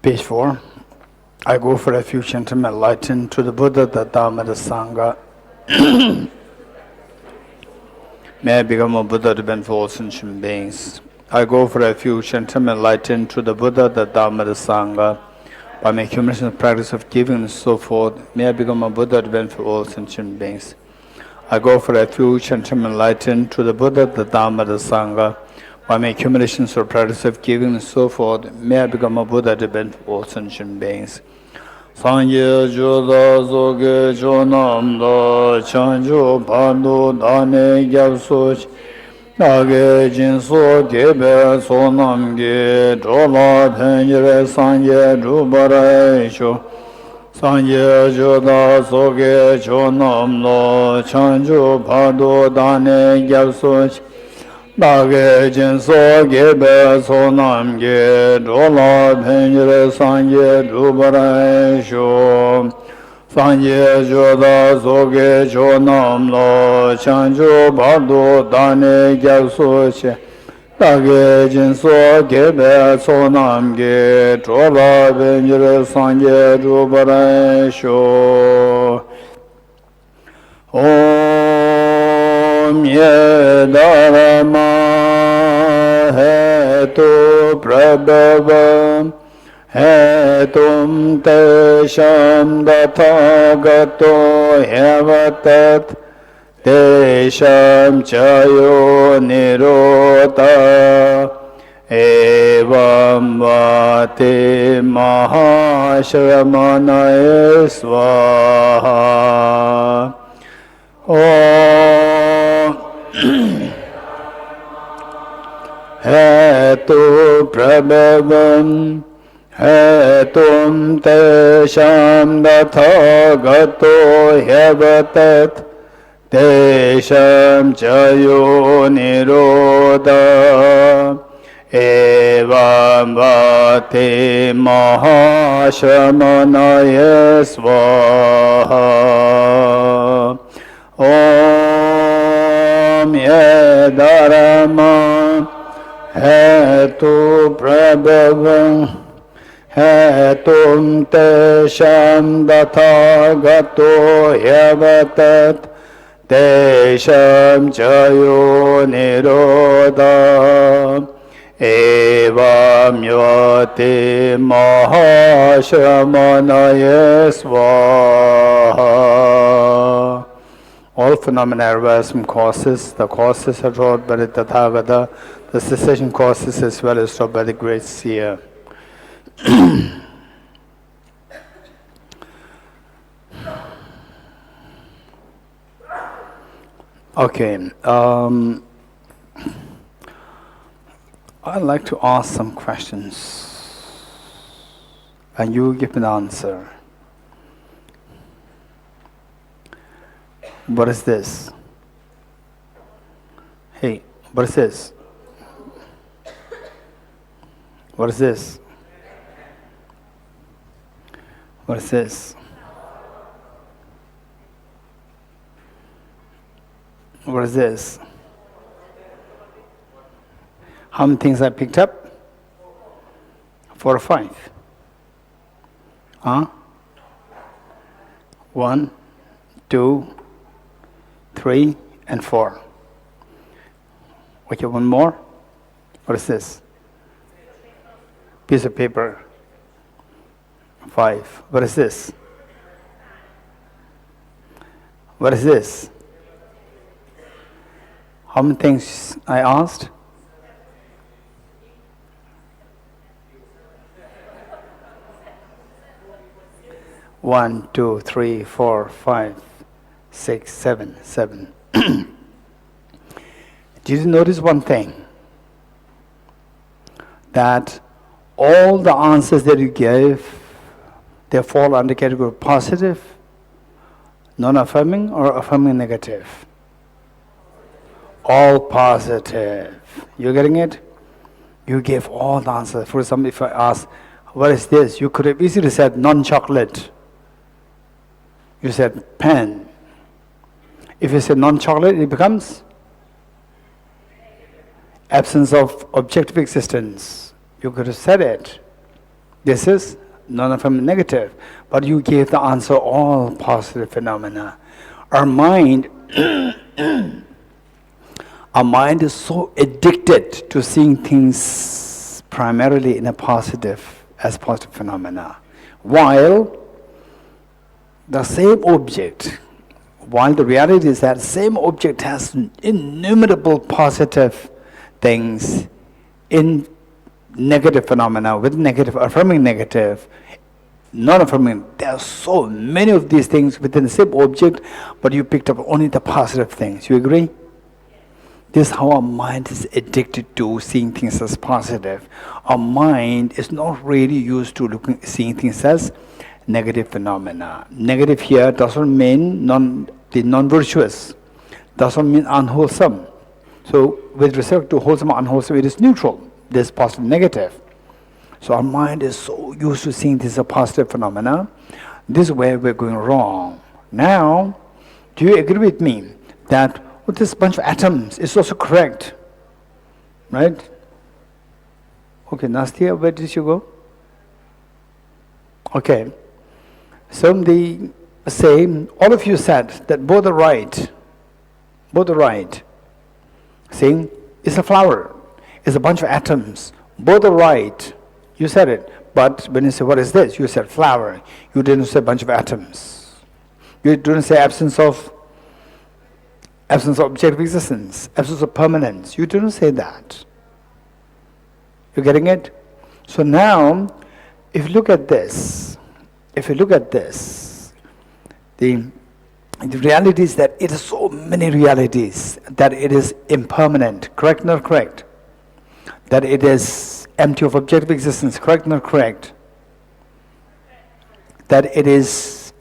Page 4. I go for refuge and am enlightened to the Buddha, the Dhamma, the Sangha. May I become a Buddha to benefit all sentient beings. I go for refuge and am enlightened to the Buddha, the Dhamma, the Sangha. By my accumulation of practice of giving and so forth, may I become a Buddha to benefit all sentient beings. I go for refuge and am enlightened to the Buddha, the Dhamma, the Sangha. By my accumulations or practice of giving and so forth, may I become a Buddha to benefit all sentient beings. Sangye Joda Zoge Jonamda Chanjo Padu Dane Gyapsuch Nage Jinso Gebe Sonamge Jola Penjire Sangye Jubaraisho Sangye Joda Zoge Jonamda Chanjo Padu Dane Gyapsuch Nage Jinso Gebe Sonamge Jola Penjire Sangye Jubaraisho Sangye Joda Zoge Jonamlo Chanjo Bado Dane Gyapsuche Nage Jinso Gebe Sonamge Jola Penjire Sangye Jubaraisho Om Ye Dharma Hetu Prabhava Hetum Tesham Dathagato Hevatat Tesham Chayo Nirota Evam Vate Mahashramanaya Swaha Om Hetu Prabhavam Hetum Tesham Dathagato Hevatat Tesham Chayo Nirodha Evam Vate Mahashramanaya Swaha Om Ye Dharma Hetu Prabhavam Hetum Tesham Dathagato Hevatat Tesham Chayo Nirodha Evam Yote Mahashramanaya Swaha. All phenomena arise from causes. The causes are taught by the Tathagata. The cessation causes as well as taught by the great seer. Okay, I'd like to ask some questions and you give an answer. What is this? Hey, what is this? What is this? What is this? What is this? How many things I picked up? 4 or 5? Huh? 1, 2, 3, and 4. Okay, one more. What is this? Piece of paper. 5. What is this? What is this? How many things I asked? One, 2, 3, 4, 5, 6, 7. Did you notice one thing? That all the answers that you gave, they fall under category positive, non-affirming, or affirming negative. All positive. You getting it? You gave all the answers. For example, if I ask, what is this? You could have easily said non-chocolate. You said pen. If you say non-chocolate, it becomes absence of objective existence. You could have said it. This is none of them negative. But you gave the answer all positive phenomena. Our mind, our mind is so addicted to seeing things primarily in a positive, as positive phenomena. While the same object, while the reality is that same object has innumerable positive things in negative phenomena, with negative, affirming negative, non-affirming. There are so many of these things within the same object, but you picked up only the positive things. You agree? This is how our mind is addicted to seeing things as positive. Our mind is not really used to seeing things as negative phenomena. Negative here doesn't mean non-virtuous, doesn't mean unwholesome. So with respect to wholesome or unwholesome, it is neutral. There's positive and negative. So our mind is so used to seeing this as a positive phenomena. This is where we're going wrong. Now, do you agree with me that with this bunch of atoms is also correct? Right? Okay, Nastia, where did you go? Okay. So the say, all of you said that both are right. Both are right. Saying it's a flower, it's a bunch of atoms. Both are right. You said it. But when you say, what is this? You said flower. You didn't say bunch of atoms. You didn't say absence of objective existence, absence of permanence. You didn't say that. You're getting it? So now, if you look at this, the reality is that it is so many realities that it is impermanent. Correct, not correct? That it is empty of objective existence. Correct, not correct? That it is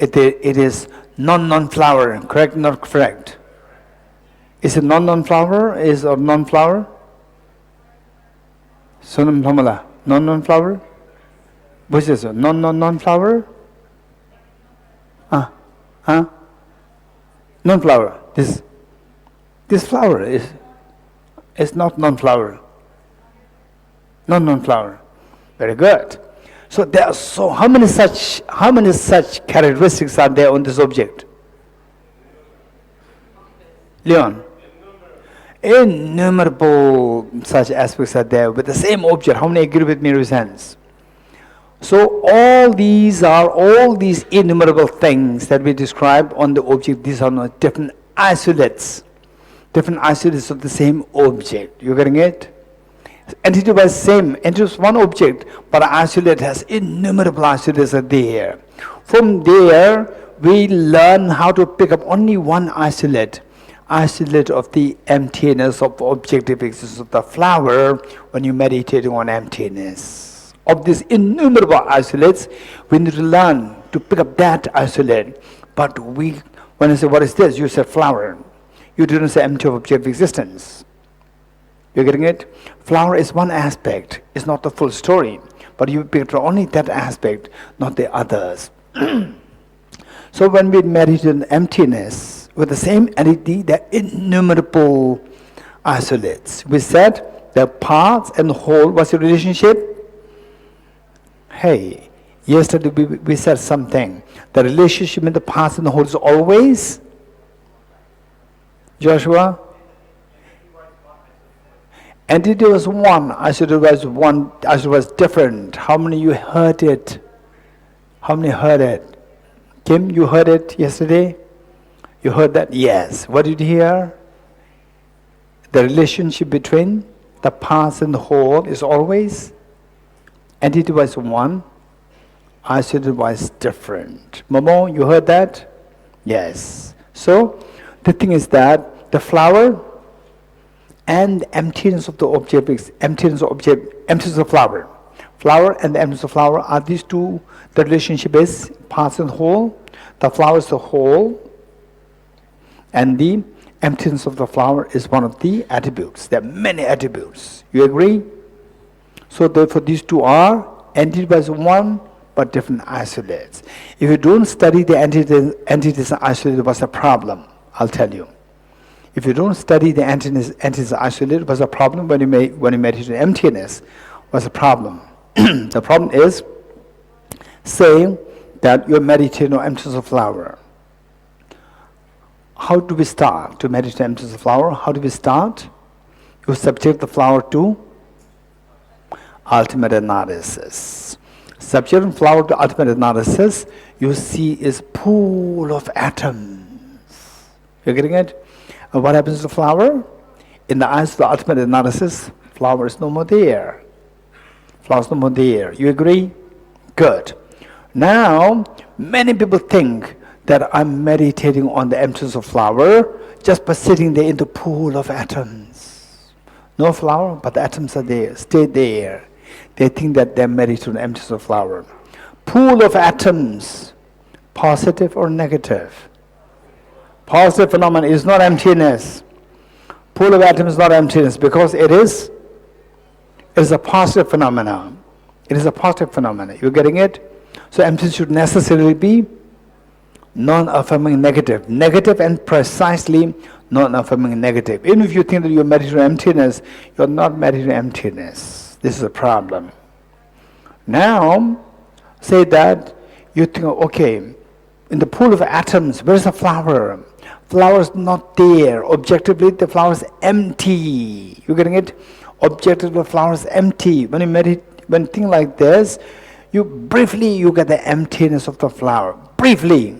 non-flower. Correct, not correct? Is it non-flower? Is or non-flower? Sunam Phamala. Non-flower? Which is non-flower? Non-flower. This flower is not non-flower. Non-flower. Very good. So there are how many such characteristics are there on this object? Leon. Innumerable such aspects are there with the same object. How many agree with me? Raise hands. So all these innumerable things that we describe on the object, these are not different isolates of the same object. You getting it? Entity was same, entity was one object, but isolate has innumerable isolates are there. From there, we learn how to pick up only one isolate of the emptiness of objective existence of the flower when you're meditating on emptiness. Of these innumerable isolates, we need to learn to pick up that isolate. But when I say, what is this? You said flower. You didn't say empty of objective existence. You're getting it? Flower is one aspect. It's not the full story. But you pick up only that aspect, not the others. So when we meditate on emptiness, with the same entity, there are innumerable isolates. We said the parts and the whole, what's the relationship? Hey, yesterday we said something. The relationship in the past and the whole is always? Joshua? Entity was one, isolate was one, isolate was different. How many you heard it? How many heard it? Kim, you heard it yesterday? You heard that? Yes. What did you hear? The relationship between the past and the whole is always? Entity was one, isolated was different. Momo, you heard that? Yes. So, the thing is that the flower and the emptiness of the object, emptiness of flower. Flower and the emptiness of flower are these two, the relationship is past and whole. The flower is the whole, and the emptiness of the flower is one of the attributes. There are many attributes. You agree? So therefore these two are entities as one but different isolates. If you don't study the entities isolated, what's the problem? I'll tell you. If you don't study the entities isolated, what's the problem when you meditate on emptiness? What's the problem? The problem is say that you're meditating on emptiness of flower. How do we start to meditate on emptiness of flower? How do we start? You subject the flower to ultimate analysis. Subjecting flower to ultimate analysis, you see is pool of atoms. You're getting it? And what happens to the flower? In the eyes of the ultimate analysis, flower is no more there. Flower is no more there. You agree? Good. Now, many people think that I'm meditating on the emptiness of flower just by sitting there in the pool of atoms. No flower, but the atoms are there. Stay there. They think that they're meditating on the emptiness of flower. Pool of atoms, positive or negative? Positive phenomenon is not emptiness. Pool of atoms is not emptiness because it is a positive phenomenon. It is a positive phenomenon. You're getting it? So emptiness should necessarily be non-affirming negative. Negative and precisely non-affirming negative. Even if you think that you're meditating on emptiness, you're not meditating on emptiness. This is a problem. Now, say that you think, okay, in the pool of atoms, where's the flower? Flower is not there. Objectively, the flower is empty. You getting it? Objectively, the flower is empty. When you meditate, when you think like this, you get the emptiness of the flower. Briefly,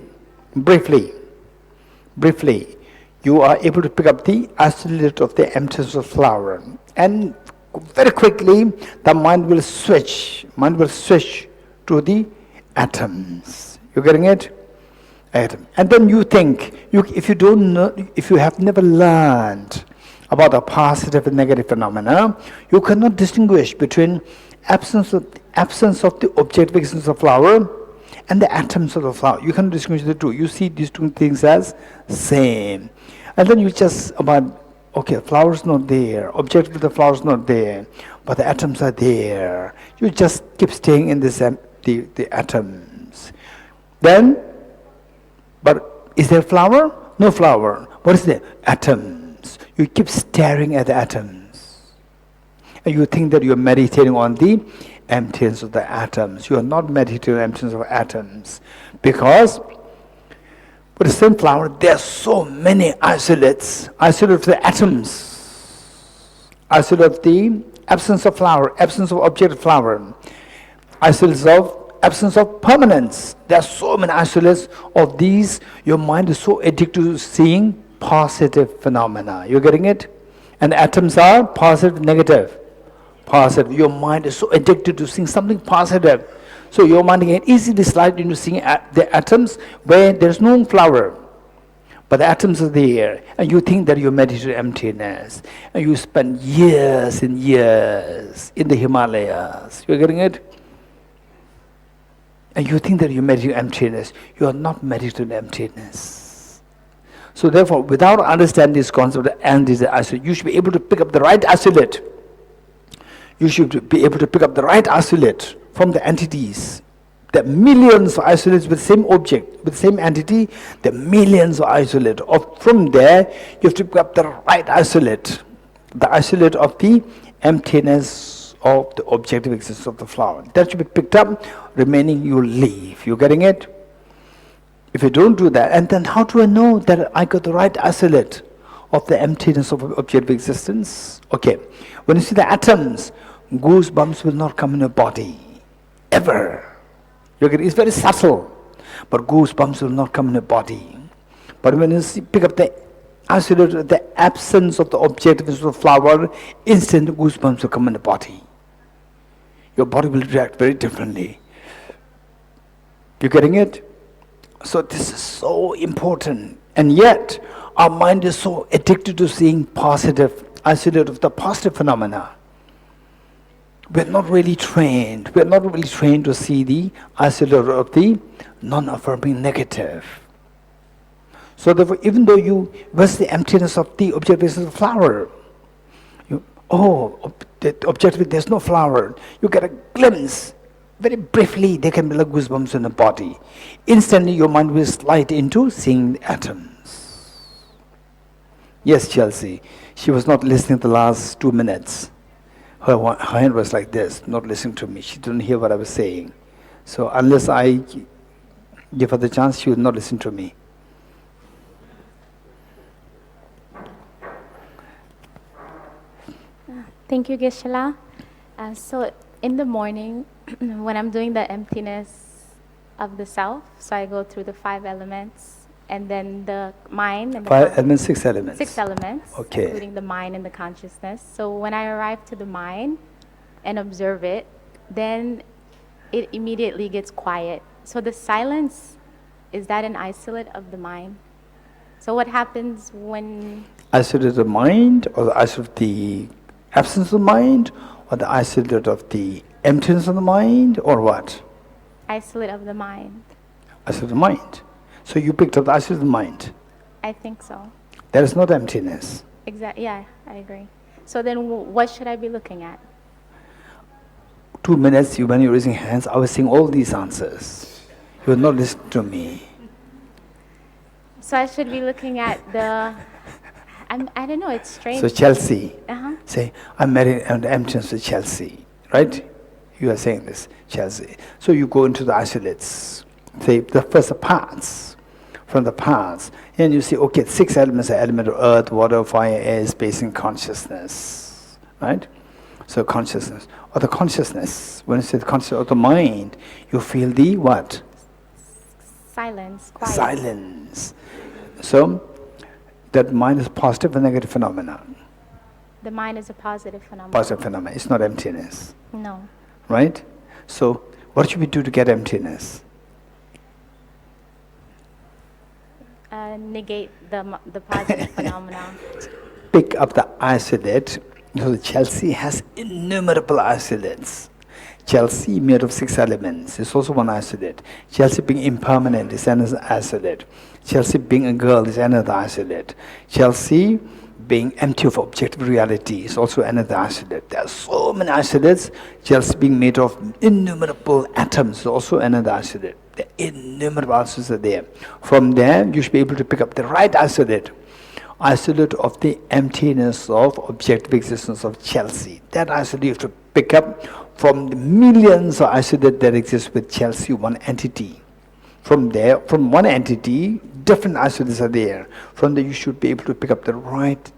you are able to pick up the isolate of the emptiness of the flower, and very quickly the mind will switch to the atoms. You getting it? Atom. And then you think, if you don't know, if you have never learned about the positive and negative phenomena, you cannot distinguish between absence of the objective existence of flower and the atoms of the flower. You cannot distinguish the two. You see these two things as same. And then you just about, okay, flower is not there. Objectively the flower is not there, but the atoms are there. You just keep staying in this the atoms. Then, but is there flower? No flower. What is there? Atoms. You keep staring at the atoms. And you think that you're meditating on the emptiness of the atoms. You are not meditating on the emptiness of atoms. Because with the same flower, there are so many isolates. Isolate of the atoms. Isolate of the absence of flower, absence of object of flower. Isolates of absence of permanence. There are so many isolates of these. Your mind is so addicted to seeing positive phenomena. You're getting it? And the atoms are positive, negative. Positive. Your mind is so addicted to seeing something positive. So your mind can easily slide into seeing the atoms where there's no flower. But the atoms are there. And you think that you're meditating emptiness. And you spend years and years in the Himalayas. You're getting it? And you think that you're meditating emptiness. You are not meditating emptiness. So therefore, without understanding this concept and this isolate, you should be able to pick up the right isolate. You should be able to pick up the right isolate from the entities. There are millions of isolates with the same object, with the same entity. There are millions of isolates. From there, you have to pick up the right isolate. The isolate of the emptiness of the objective existence of the flower. That should be picked up, remaining you leave. You getting it? If you don't do that, and then how do I know that I got the right isolate of the emptiness of objective existence? Okay, when you see the atoms, goosebumps will not come in your body. Ever. You get it? It's very subtle, but goosebumps will not come in your body. But when you pick up the isolate, the absence of the objective of the flower, instant goosebumps will come in the body. Your body will react very differently. You getting it? So this is so important. And yet, our mind is so addicted to seeing positive, isolate of the positive phenomena. We're not really trained. We're not really trained to see the isolate of the non-affirming negative. So therefore, even though you where's the emptiness of the objective of the flower? Objectively there's no flower. You get a glimpse. Very briefly, there can be like goosebumps in the body. Instantly, your mind will slide into seeing the atoms. Yes, Chelsea. She was not listening the last 2 minutes. Her hand was like this, not listening to me. She didn't hear what I was saying. So unless I give her the chance, she will not listen to me. Thank you, Geshe. So in the morning, when I'm doing the emptiness of the self, so I go through the 5 elements, and then the mind and the 5 elements, 6 elements. 6 elements, Okay. including the mind and the consciousness. So when I arrive to the mind and observe it, then it immediately gets quiet. So the silence, is that an isolate of the mind? So what happens when... Isolate of the mind, or the isolate of the absence of mind, or the isolate of the emptiness of the mind, or what? Isolate of the mind. Isolate of the mind. So you picked up the isolate of the mind. I think so. There is not emptiness. Exactly. Yeah, I agree. So then what should I be looking at? 2 minutes, when you're raising hands, I was saying all these answers. You will not listen to me. So I should be looking at the... I don't know, it's strange. So Chelsea, Uh-huh. say, I'm married and emptiness with Chelsea, right? You are saying this, Chelsea. So you go into the isolates, say the first parts, from the parts, and you see, okay, 6 elements are element of earth, water, fire, air, space, and consciousness, right? So consciousness, or the consciousness, when you say the consciousness of the mind, you feel the what? Silence, quiet. Silence. So, that mind is positive and negative phenomena. The mind is a positive phenomenon. Positive phenomena, it's not emptiness. No. Right? So, what should we do to get emptiness? Negate the positive phenomena. Pick up the isolate. So the Chelsea has innumerable isolates. Chelsea made of 6 elements is also one isolate. Chelsea being impermanent is another isolate. Chelsea being a girl is another isolate. Chelsea being empty of objective reality is also another isolate. There are so many isolates. Chelsea being made of innumerable atoms is also another isolate. The innumerable isolates are there. From there, you should be able to pick up the right isolate. Isolate of the emptiness of objective existence of Chelsea. That isolate you have to pick up from the millions of isolates that exist with Chelsea, one entity. From there, from one entity, different isolates are there. From there, you should be able to pick up the right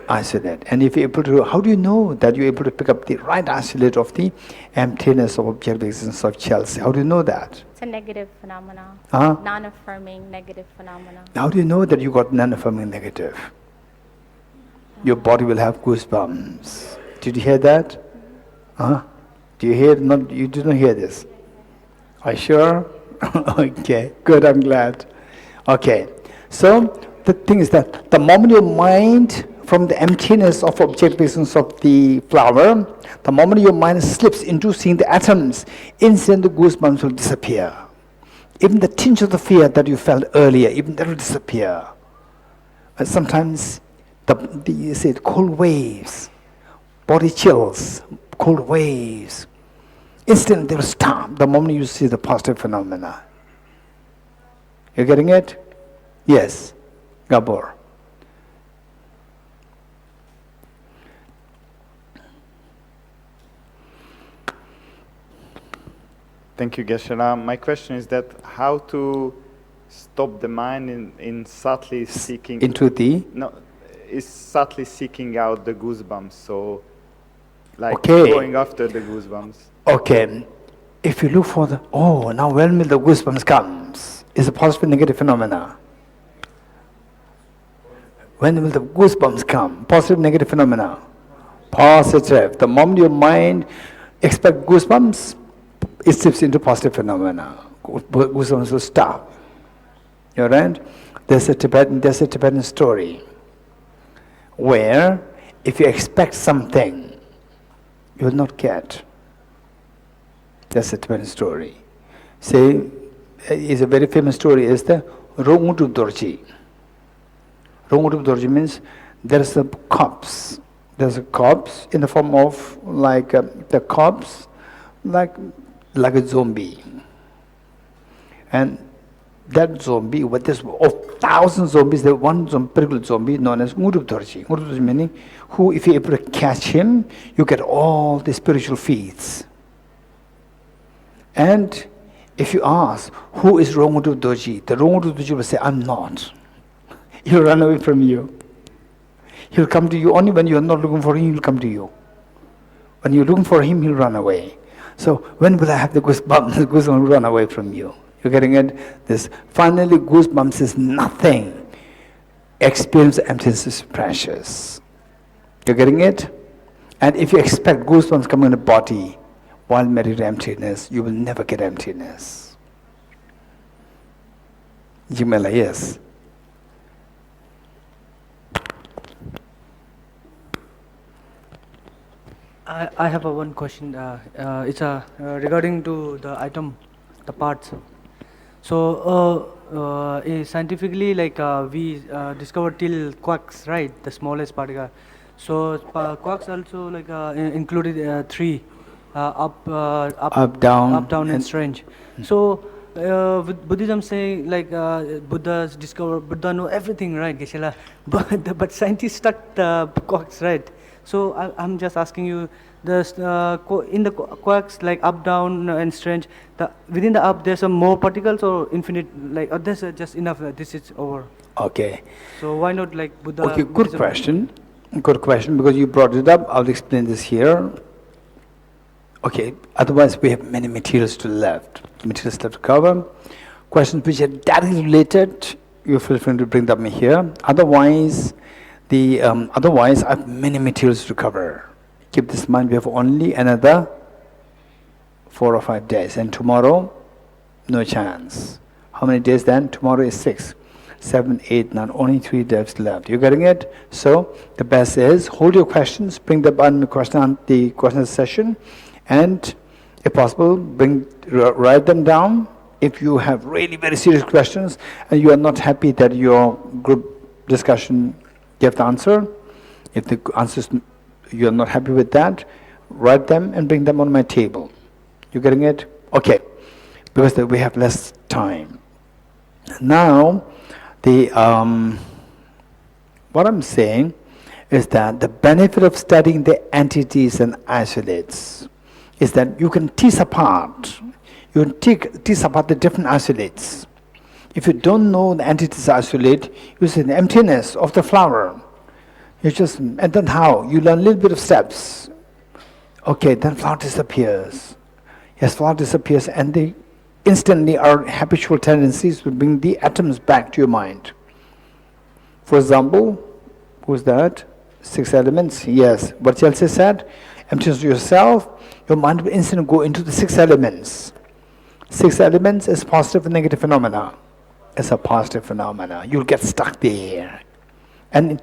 isolate. And if you're able to, how do you know that you're able to pick up the right isolate of the emptiness of objective existence of Chelsea? How do you know that? It's a negative phenomenon. Huh? Non-affirming negative phenomenon. How do you know that you got non-affirming negative? Your body will have goosebumps. Did you hear that? Huh? Do you hear? Not, you didn't hear this. Are you sure? Okay, good, I'm glad. Okay, so the thing is that the moment your mind, from the emptiness of objective existence of the flower, the moment your mind slips into seeing the atoms, instantly the goosebumps will disappear. Even the tinge of the fear that you felt earlier, even that will disappear. Sometimes you say cold waves, body chills, cold waves. Instantly they will stop the moment you see the positive phenomena. You're getting it? Yes. Gabor. Thank you, Geshe. My question is that how to stop the mind in subtly seeking... Into the... No, is subtly seeking out the goosebumps, so like okay. Going after the goosebumps. Okay. If you look for the... Oh, now when will the goosebumps comes? Is a positive negative phenomena? When will the goosebumps come? Positive negative phenomena? Positive. The moment your mind expects goosebumps, it slips into positive phenomena. Goosebumps will stop. You're right? There's a Tibetan story where if you expect something, you will not get. That's a Tibetan story. Say, is a very famous story, is the Rongutu Dorji. Rongutu Dorji means there's a corpse. There's a corpse in the form of like the corpse, like a zombie. And that zombie, what there's of 1,000 zombies, there's one particular zombie known as Ngurup Dorji. Ngurup Dorji meaning who, if you're able to catch him, you get all the spiritual feats. And if you ask, who is Rongodu Dorji? The Rongodu Dorji will say, I'm not. He'll run away from you. He'll come to you only when you're not looking for him, he'll come to you. When you're looking for him, he'll run away. So when will I have the goosebumps? The goosebumps will run away from you. You're getting it? This finally goosebumps is nothing. Experience emptiness is precious. You're getting it? And if you expect goosebumps coming in the body while meditating emptiness, you will never get emptiness. Jimela, yes. I have one question. It's regarding to the item, the parts. So scientifically, like we discovered till quarks, right? The smallest particle. So quarks also like included three, up, down, and strange. So with Buddhism saying like Buddha know everything, right, Geshe? But scientists stuck the quarks, right? So I'm just asking you, in the quarks like up, down, and strange, within the up there's some more particles or infinite, like or there's just enough, this is over. Okay. So why not like Buddha? Okay, good question. Good question, because you brought it up. I'll explain this here. Okay, otherwise we have many materials left to cover. Questions which are directly related, you feel free to bring them here. Otherwise, otherwise I have many materials to cover. Keep this in mind, we have only another 4 or 5 days, and tomorrow, no chance. How many days then? Tomorrow is 6, 7, 8, 9, only 3 days left. You getting it? So the best is hold your questions, bring the question session, and if possible, write them down. If you have really very serious questions and you are not happy that your group discussion gave the answer, if the answers you are not happy with that, write them and bring them on my table. You getting it? Okay, because we have less time. Now, what I'm saying is that the benefit of studying the entities and isolates is that you can tease apart. You can tease apart the different isolates. If you don't know the entities isolate, you see the emptiness of the flower. And then how? You learn a little bit of steps. Okay, then flower disappears. Yes, flower disappears, and instantly our habitual tendencies will bring the atoms back to your mind. For example, who's that? 6 elements. Yes. What Chelsea said? Emptiness of yourself, your mind will instantly go into the 6 elements. 6 elements is positive and negative phenomena. It's a positive phenomena. You'll get stuck there. And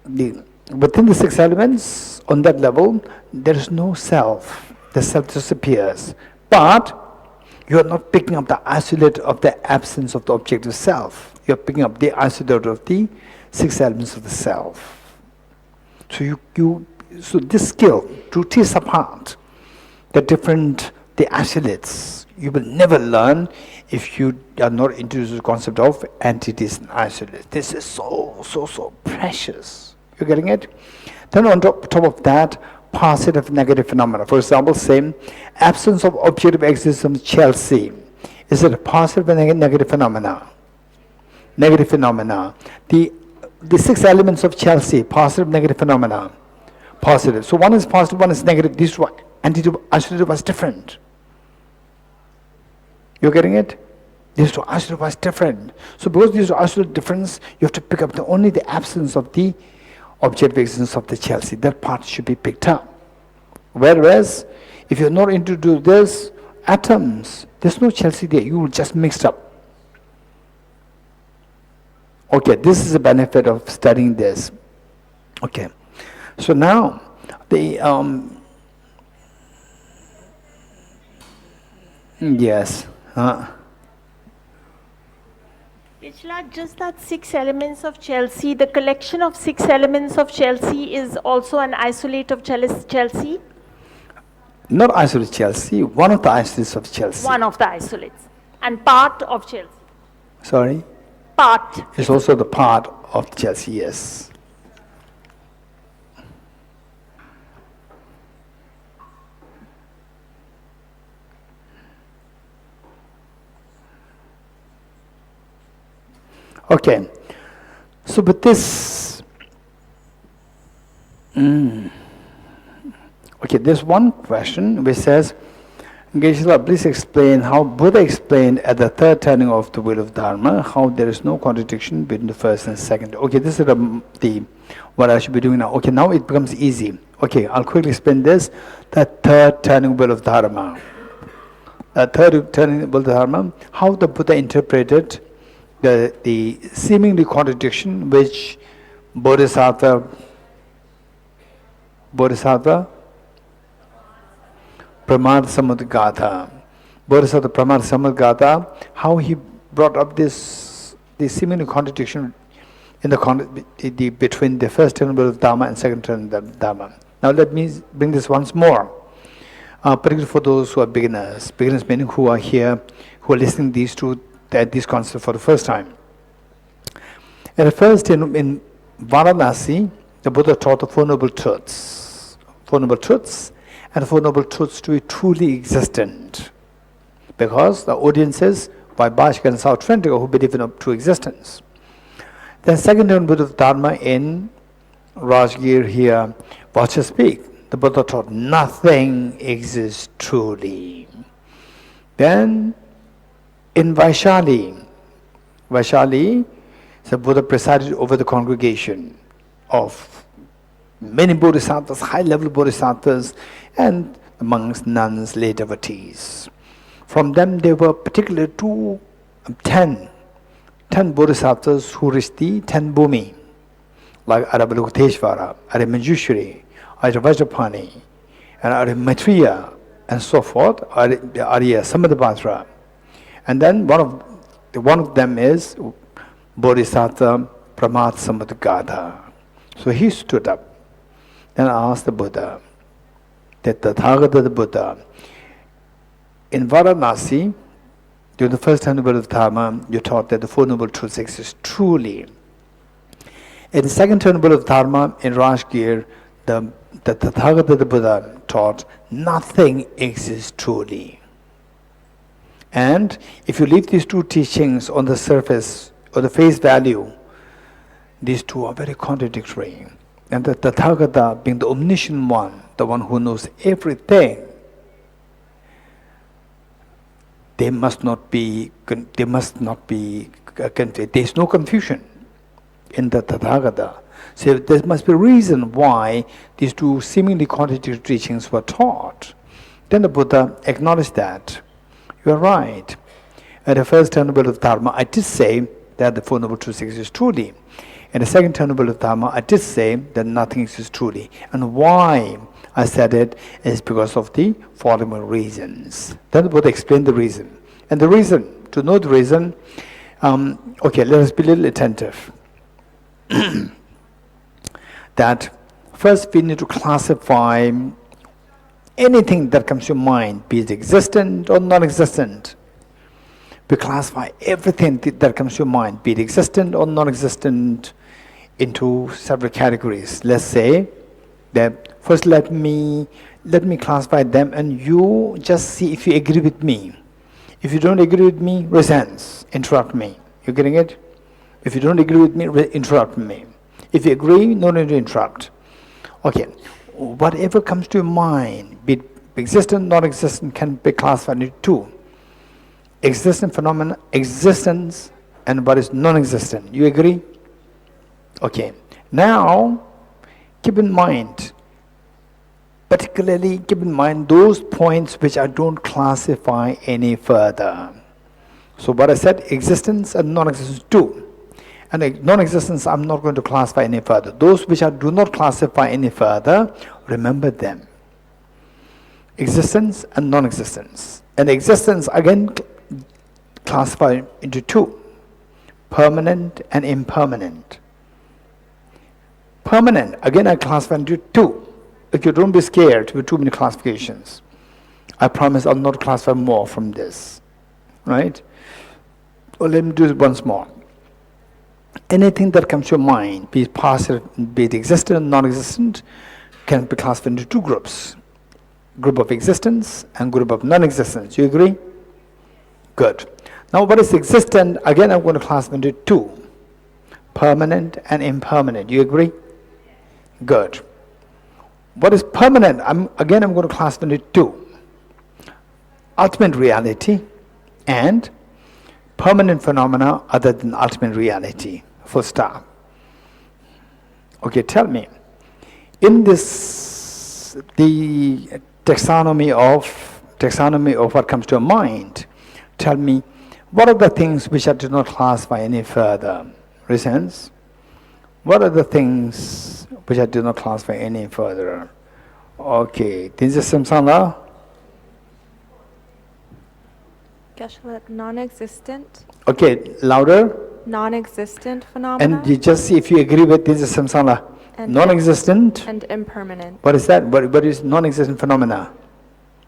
within the 6 elements, on that level, there is no self. The self disappears. But you are not picking up the isolate of the absence of the objective self. You are picking up the isolate of the 6 elements of the self. So this skill to tease apart the isolates, you will never learn if you are not introduced to the concept of entities and isolates. This is so precious. You're getting it? Then on top of that, positive and negative phenomena. For example, same absence of objective existence, Chelsea. Is it a positive and negative phenomena? Negative phenomena. The 6 elements of Chelsea, positive, negative phenomena. Positive. So one is positive, one is negative. These two entity isolated was different. You're getting it? These two isolated was different. So because these two isolated difference, you have to pick up only the absence of the objective existence of the Chelsea. That part should be picked up. Whereas, if you're not into this, atoms, there's no Chelsea there. You will just mixed up. Okay, this is the benefit of studying this. Okay, so now yes. Pichla, just that 6 elements of Chelsea, the collection of 6 elements of Chelsea is also an isolate of Chelsea? Not isolate Chelsea, one of the isolates of Chelsea. One of the isolates. And part of Chelsea? Sorry? Part. It's also the part of Chelsea, yes. Okay. So with this, okay, there's one question which says, Geshe, please explain how Buddha explained at the third turning of the wheel of Dharma, how there is no contradiction between the first and second. Okay, this is the what I should be doing now. Okay, now it becomes easy. Okay, I'll quickly explain this. The third turning wheel of Dharma. The third turning wheel of Dharma, how the Buddha interpreted the seemingly contradiction which Bodhisattva Pramad Samadgata. Bodhisattva Pramad Samadgata, how he brought up this seemingly contradiction in the between the first turn of Dharma and second turn of Dharma. Now let me bring this once more, particularly for those who are beginners meaning who are here, who are listening these concepts for the first time. At first in Varanasi, the Buddha taught the Four Noble Truths. And the Four Noble Truths to be truly existent. Because the audiences, Vaibhashika and South Trendika, who believe in a true existence. Then second turn Buddha of Dharma in Rajgir here, watch us speak. The Buddha taught nothing exists truly. Then in Vaishali, the Buddha presided over the congregation of many bodhisattvas, high-level bodhisattvas, and monks, nuns, lay devotees. From them, there were particularly 10 bodhisattvas who reached the 10 bhumi, like Arabalokiteshvara, Manjushri, Vajrapani, and Maitreya, and so forth, Arya Samadhipatra. And then one of them is Bodhisattva Pramad Samadgata. So he stood up and asked the Buddha, that the Tathagata, the Buddha, in Varanasi, during the first turn of Dharma, you taught that the Four Noble Truths exist truly. In the second turn of Dharma, in Rajgir, the Tathagata, the Buddha, taught nothing exists truly. And if you leave these two teachings on the surface, or the face value, these two are very contradictory. And the Tathagata, being the omniscient one, the one who knows everything, there must not be confused. There is no confusion in the Tathagata. So there must be a reason why these two seemingly contradictory teachings were taught. Then the Buddha acknowledged that. You are right. At the first turn of Dharma, I did say that the Four Noble Truths exist truly. In the second turn of Dharma, I did say that nothing exists truly. And why I said it is because of the following reasons. Then the Buddha explained the reason. And the reason, to know the reason, okay, let us be a little attentive. That first we need to classify anything that comes to your mind, be it existent or non-existent. We classify everything that comes to your mind, be it existent or non-existent, into several categories. Let's say that first let me classify them, and you just see if you agree with me. If you don't agree with me, resent, interrupt me. You getting it? If you don't agree with me, interrupt me. If you agree, no need to interrupt. Okay, whatever comes to your mind, be it existent, non-existent, can be classified into two. Existent phenomena, existence, and what is non-existent. You agree? Okay. Now, keep in mind, particularly keep in mind those points which I don't classify any further. So what I said, existence and non-existence, two. And non-existence, I'm not going to classify any further. Those which I do not classify any further, remember them. Existence and non-existence. And existence, again, classified into two. Permanent and impermanent. Permanent, again, I classify into two. Okay, don't be scared with too many classifications. I promise I'll not classify more from this. Right? Well, let me do it once more. Anything that comes to your mind, be it positive, be it existent or non-existent, can be classified into two groups. Group of existence and group of non-existence. You agree? Good. Now what is existent? Again, I'm going to classify into two. permanent and impermanent. You agree? Good. What is permanent? I'm going to classify it two. Ultimate reality and permanent phenomena other than ultimate reality. Full stop. Okay, tell me, in this, the taxonomy of what comes to your mind, tell me, what are the things which I do not classify any further? Reasons? What are the things which I do not classify any further? Okay, this is samsara. Geshe, non-existent. Okay, louder. Non-existent phenomena. And you just see if you agree with this is samsara. And Non-existent. And impermanent. What is that? What is non-existent phenomena?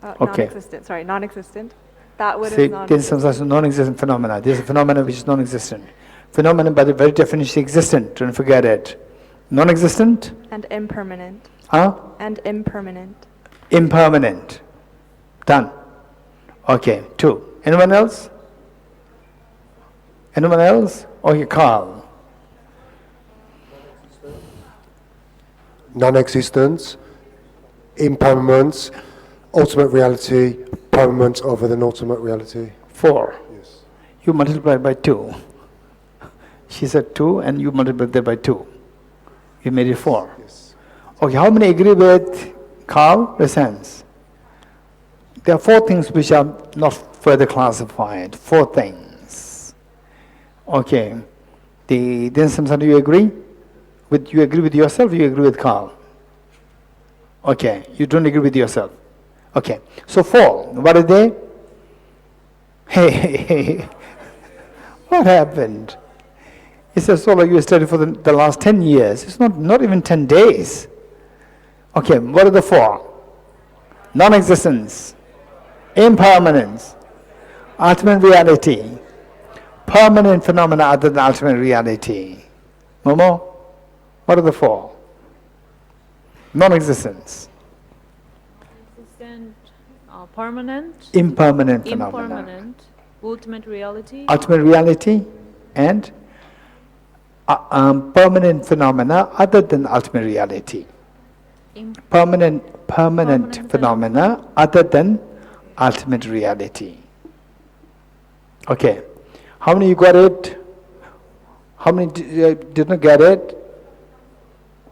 Okay. Non-existent. Sorry, non-existent. That would See, have this is some non-existent phenomena. This is a phenomena which is non-existent. Phenomena by the very definition existent. Don't forget it. Non-existent? And impermanent. Huh? And impermanent. Impermanent. Done. Okay, 2. Anyone else? Anyone else? Okay, Carl. Non-existence, impermanence, ultimate reality, permanence other than ultimate reality. 4. Yes. You multiply by 2. She said 2 and you multiply that by 2. You made it 4. Yes. Okay, how many agree with Carl? The sense. There are 4 things which are not further classified. 4 things. Okay. Then sometimes you agree? You agree with yourself, you agree with Carl? Okay, you don't agree with yourself. Okay, so 4, what are they? Hey, what happened? It's a so like you studied for the last 10 years. It's not even 10 days. Okay, what are the 4? Non-existence, impermanence, ultimate reality, permanent phenomena other than ultimate reality. Momo? What are the 4? Non-existence. Existent, permanent, Impermanent phenomena. impermanent, ultimate reality, Ultimate reality and permanent phenomena other than ultimate reality. Permanent phenomena other than ultimate reality. Okay. How many you got it? How many did not get it?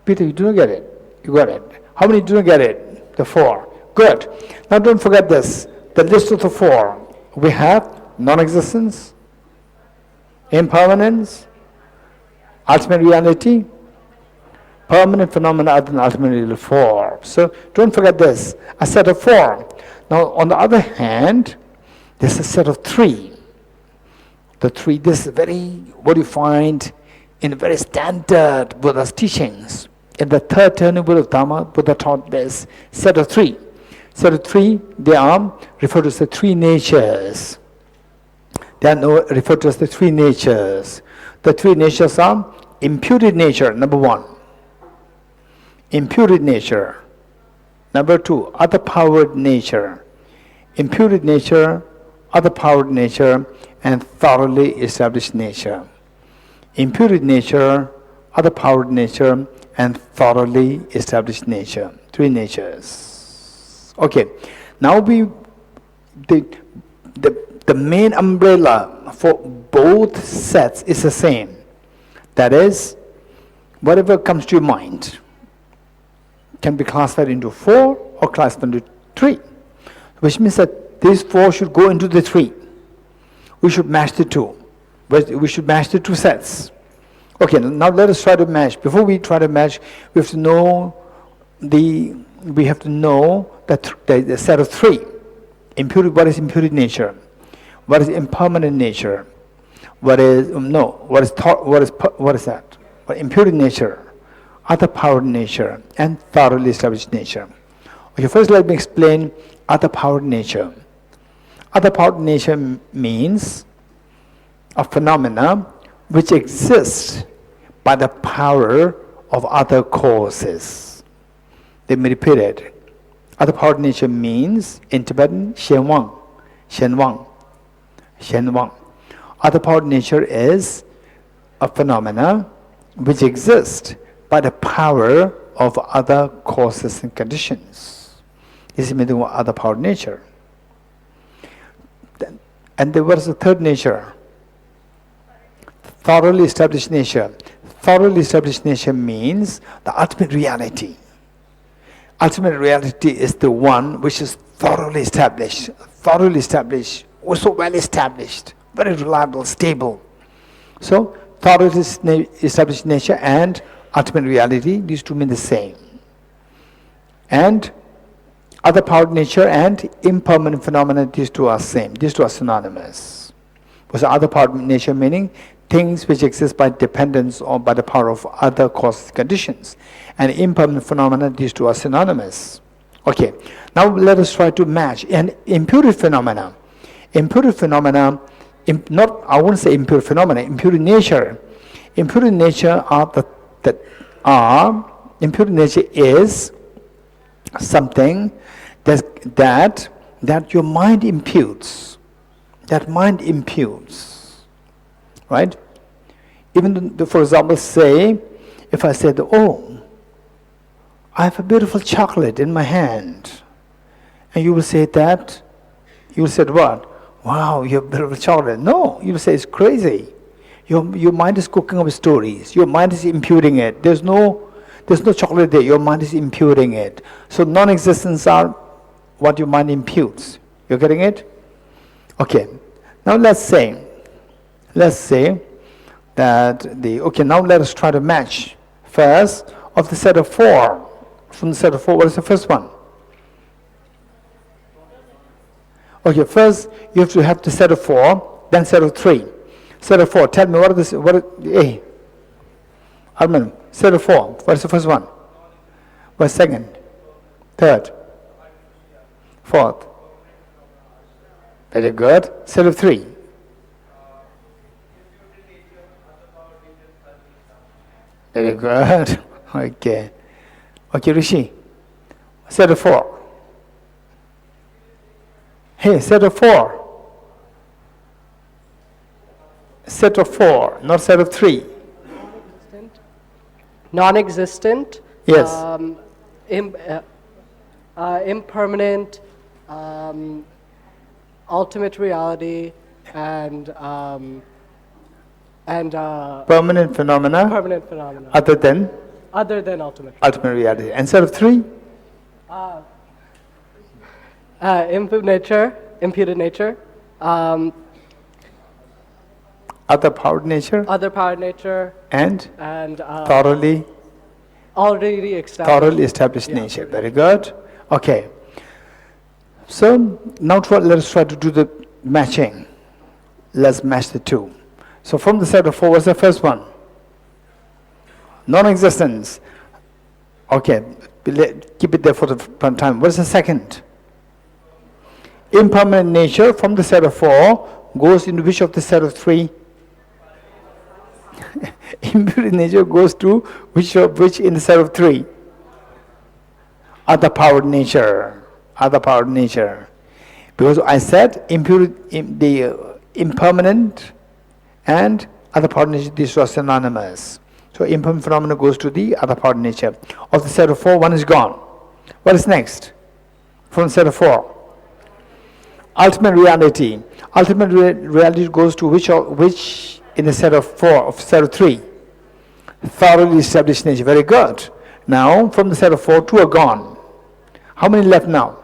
Peter, you didn't get it. You got it. How many didn't get it? The 4. Good. Now don't forget this. The list of the 4. We have non-existence, impermanence, ultimate reality, permanent phenomena other than ultimate reality. 4. So don't forget this. A set of 4. Now on the other hand, there's a set of 3. The 3, this is what you find in very standard Buddha's teachings. In the 3rd turning of Dharma, Buddha taught this set of 3. Set of 3, they are referred to as the 3 natures. They are referred to as the 3 natures. The 3 natures are imputed nature, number 1. Imputed nature. Number 2, other powered nature. Imputed nature, other powered nature, and thoroughly established nature. Imputed nature, other powered nature, and thoroughly established nature. 3 natures. Okay. Now the main umbrella for both sets is the same. That is, whatever comes to your mind can be classified into 4 or classified into 3. Which means that these 4 should go into the 3. We should match the 2. We should match the 2 sets. Okay, now let us try to match. Before we try to match, we have to know the set of 3. Imputed, what is imputed nature? What is impermanent nature? What is that? What imputed nature, other powered nature, and thoroughly established nature. Okay, first let me explain other powered nature. Other powered nature means a phenomena which exists by the power of other causes. Let me repeat it. Other powered nature means, in Tibetan, Shenwang. Other powered nature is a phenomena which exist by the power of other causes and conditions. This is meaning of other power nature. And there was a third nature, thoroughly established nature. Thoroughly established nature means the ultimate reality. Ultimate reality is the one which is thoroughly established, also well established, very reliable, stable. So, thoroughly established nature and ultimate reality, these two mean the same. And other power nature and impermanent phenomena, these two are same. These two are synonymous. Because other power nature meaning things which exist by dependence or by the power of other causes conditions. And impermanent phenomena, these two are synonymous. Okay, now let us try to match. And impure phenomena. Impure phenomena, I won't say impure phenomena, impure nature. Impure nature impure nature is something that your mind imputes. That mind imputes. Right? Even though, for example, say, if I said, oh, I have a beautiful chocolate in my hand. And you will say that, you will say what? Wow, you have a beautiful chocolate. No, you will say it's crazy. Your mind is cooking up stories. Your mind is imputing it. There's no chocolate there. Your mind is imputing it. So non-existence are what your mind imputes. You're getting it? Okay. Now let's say that now let us try to match. First, of the set of four. From the set of four, what is the first one? Okay, first you have to have the set of four, then set of three. Set of four, tell me what is this, Arman, set of four, what is the first one? What's second? Third? Fourth? Very good. Set of three. Very good. Okay. Okay, Rishi. Set of four. Hey, set of four. Set of four, not set of three. Non-existent. Yes. Impermanent. Ultimate reality and Permanent phenomena. permanent phenomena Other than ultimate reality. And set of three? imputed nature, Other powered nature. other power nature, And and thoroughly already established. nature. Very good. Okay. So now let us try to do the matching. Let's match the two. So from the set of four, what's the first one? Non-existence. Okay, keep it there for the time. What's the second? Impermanent nature. From the set of four goes into which of the set of three? Impure nature goes to which in the set of three? Other powered nature. Other powered nature. Because I said the impermanent and other powered nature, these are synonymous. So impermanent phenomena goes to the other powered nature. Of the set of four, one is gone. What is next? From the set of four? Ultimate reality. Ultimate reality goes to which in the set of four, of set of three? Thoroughly established nature. Very good. Now, from the set of four, two are gone. How many left now?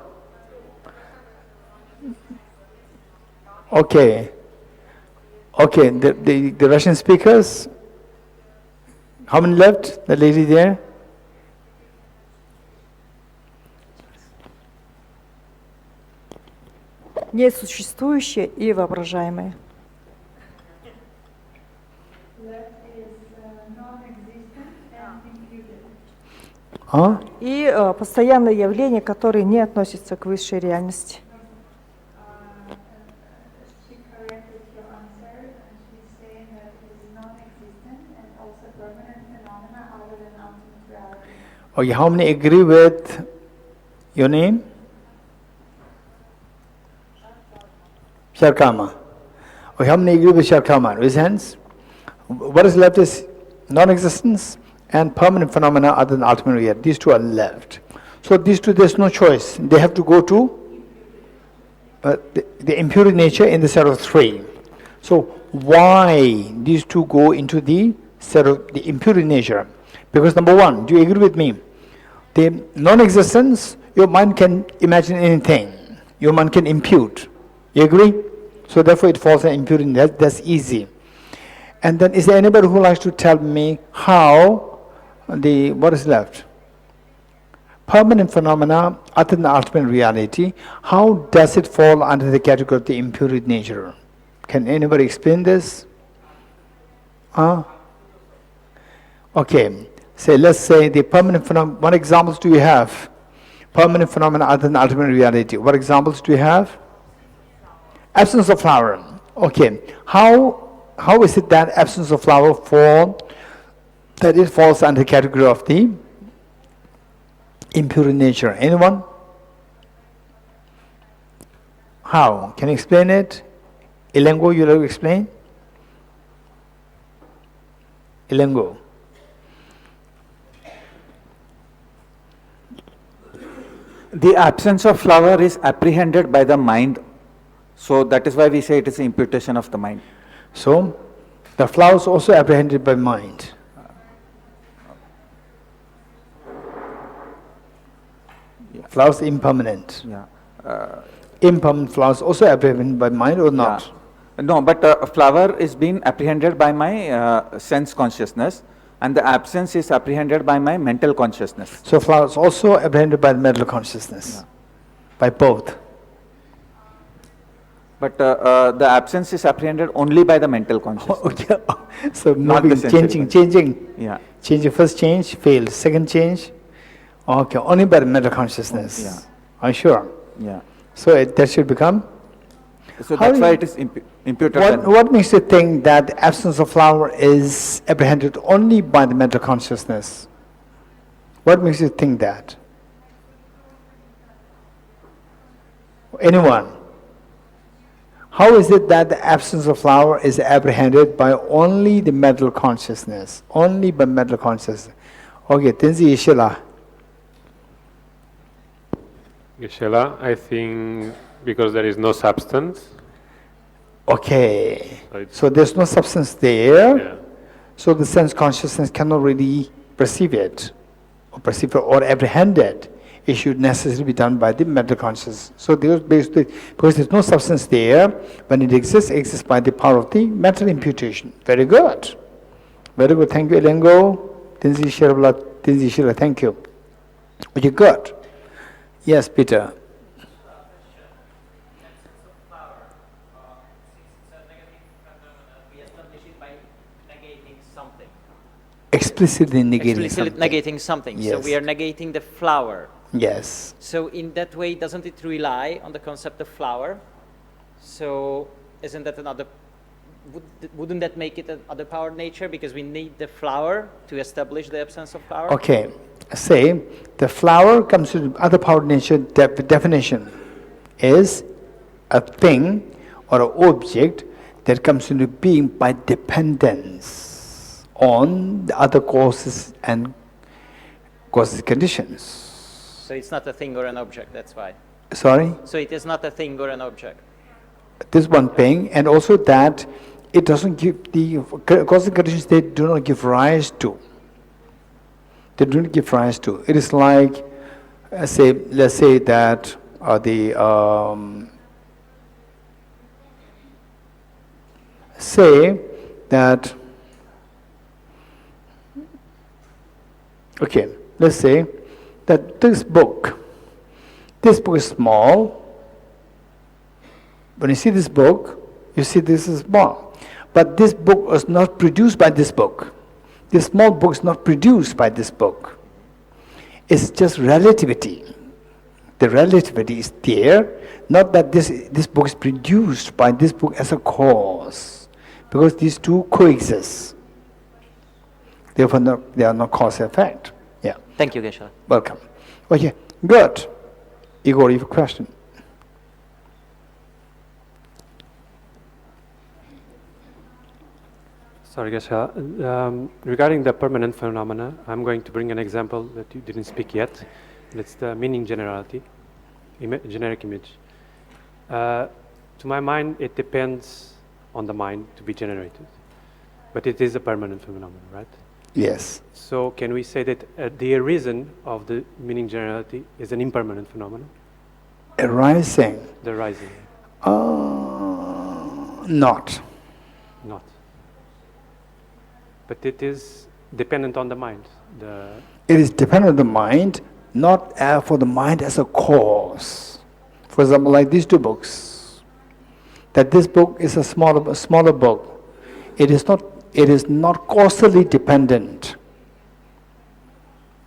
Okay. Okay, the Russian speakers. How many left? The lady there? Несуществующее и воображаемое. И постоянное явление, которое не относится к высшей реальности. Okay, how many agree with your name? Sharkama. Okay, how many agree with Sharkama? Raise hands. What is left is non-existence and permanent phenomena other than ultimate reality. These two are left. So these two, there's no choice. They have to go to the impure nature in the set of three. So why these two go into the set of the impure nature? Because number one, do you agree with me? The non-existence, your mind can imagine anything. Your mind can impute. You agree? So therefore it falls in impurity. That's easy. And then is there anybody who likes to tell me how what is left? Permanent phenomena other than ultimate reality, how does it fall under the category of the impure nature? Can anybody explain this? Okay. Let's say the permanent phenomena. What examples do you have? Permanent phenomena other than ultimate reality. What examples do you have? Absence of flower. Okay. How is it that absence of flower falls under the category of the impure nature? Anyone? How? Can you explain it? Ilengo, you like to explain? Ilengo. The absence of flower is apprehended by the mind. So that is why we say it is imputation of the mind. So, the flower is also apprehended by mind. Flowers impermanent. Impermanent flowers also apprehended by mind or not? No, but flower is being apprehended by my sense consciousness, and the absence is apprehended by my mental consciousness. So flowers also apprehended by the mental consciousness, by both. But the absence is apprehended only by the mental consciousness. Okay. So Not moving, the sensory changing. Yeah. Changing, first change fails, second change. Okay, only by the mental consciousness. Yeah. Are you sure? Yeah. So that should become. So that's why it is imputed. What makes you think that the absence of flower is apprehended only by the mental consciousness? What makes you think that? Anyone? How is it that the absence of flower is apprehended by only the mental consciousness? Only by mental consciousness. Okay, Tenzi Ishila. Geshe, I think because there is no substance. Okay. So there's no substance there. So the sense consciousness cannot really perceive it or apprehend it. It should necessarily be done by the mental consciousness. So there's basically, because there's no substance there, when it exists by the power of the mental imputation. Very good. Very good. Thank you, Elengo. Tinzi Shirabla, thank you. Okay, good. Yes, Peter. Explicitly negating something. Yes. So we are negating the flower. Yes. So in that way, doesn't it rely on the concept of flower? So isn't that another, wouldn't that make it another power of nature? Because we need the flower to establish the absence of flower? Okay. Say, the flower comes to the other power of nature definition is a thing or an object that comes into being by dependence on the other causes and conditions. So it's not a thing or an object, that's why. Sorry? So it is not a thing or an object. This one thing, and also that it doesn't give the causes and conditions, they do not give rise to. They do not give rise to. It is like, let's say that okay, let's say that this book is small. When you see this book, you see this is small. But this book was not produced by this book. This small book is not produced by this book. It's just relativity. The relativity is there, not that this book is produced by this book as a cause, because these two coexist. Therefore, they are not cause and effect. Yeah. Thank you, Geshe. Welcome. Okay, good. Igor, you have a question? Sorry, Geshe. Regarding the permanent phenomena, I'm going to bring an example that you didn't speak yet. That's the meaning generality, generic image. To my mind, it depends on the mind to be generated. But it is a permanent phenomenon, right? Yes. So can we say that the reason of the meaning generality is an impermanent phenomenon? Arising? The rising. Not. Not. But it is dependent on the mind. It is dependent on the mind, not for the mind as a cause. For example, like these two books. That this book is a smaller book. It is not causally dependent.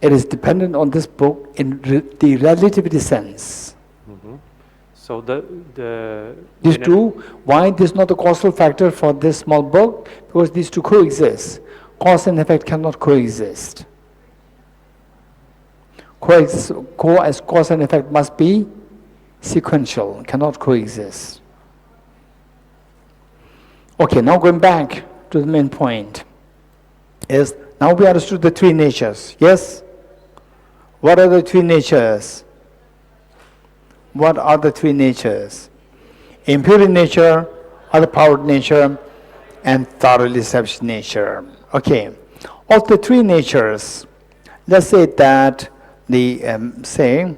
It is dependent on this book in the relativity sense. Mm-hmm. So these two, why this is not a causal factor for this small book? Because these two coexist. Cause and effect cannot coexist. Cause and effect must be sequential, cannot coexist. Okay, now going back to the main point is, now we understood the three natures, yes? What are the three natures? What are the three natures? Impure nature, other-powered nature, and thoroughly selfish nature. Okay, of the three natures, let's say that let's say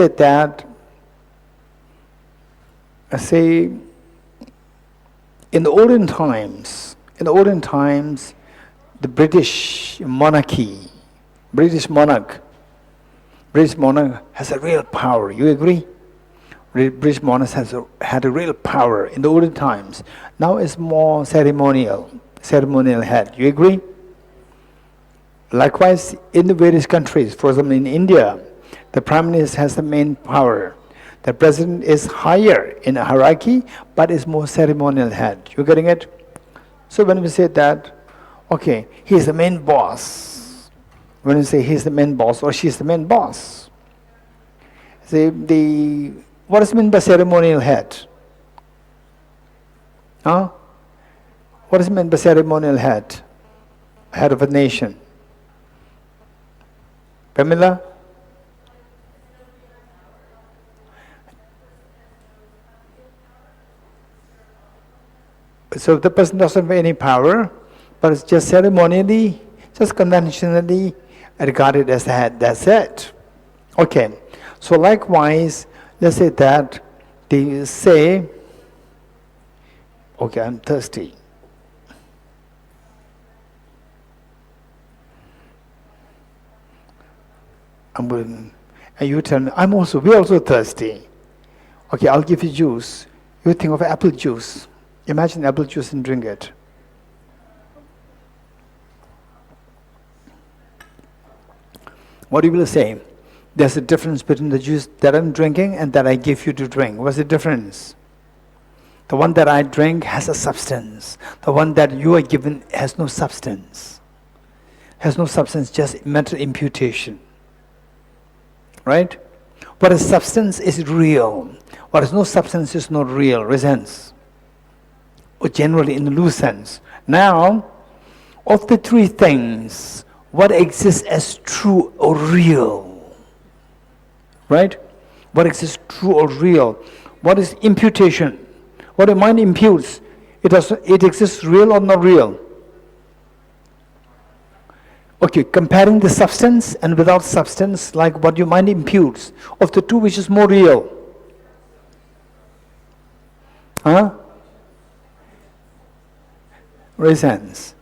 that, in the olden times, the British monarch has a real power. You agree? British monarch had a real power in the olden times. Now it's more ceremonial head. You agree? Likewise, in the various countries, for example, in India, the Prime Minister has the main power. The President is higher in a hierarchy, but is more ceremonial head. You getting it? So when we say that, okay, he is the main boss. When we say he's the main boss or she's the main boss, what is meant by ceremonial head? Huh? What is meant by ceremonial head? Head of a nation. Pamela? So the person doesn't have any power, but it's just ceremonially, just conventionally regarded as the head. That's it. Okay. So likewise, let's say that they say, okay, I'm thirsty. And you tell me, we're also thirsty. Okay, I'll give you juice. You think of apple juice. Imagine apple juice and drink it. What you will say? There's a difference between the juice that I'm drinking and that I give you to drink. What's the difference? The one that I drink has a substance. The one that you are given has no substance. Has no substance, just mental imputation. Right? What is substance is real. What is no substance is not real, resents. Or generally in the loose sense. Now, of the three things, what exists as true or real? Right? What exists true or real? What is imputation? What a mind imputes, it exists real or not real? Okay, comparing the substance and without substance, like what your mind imputes, of the two, which is more real? Huh? Resents.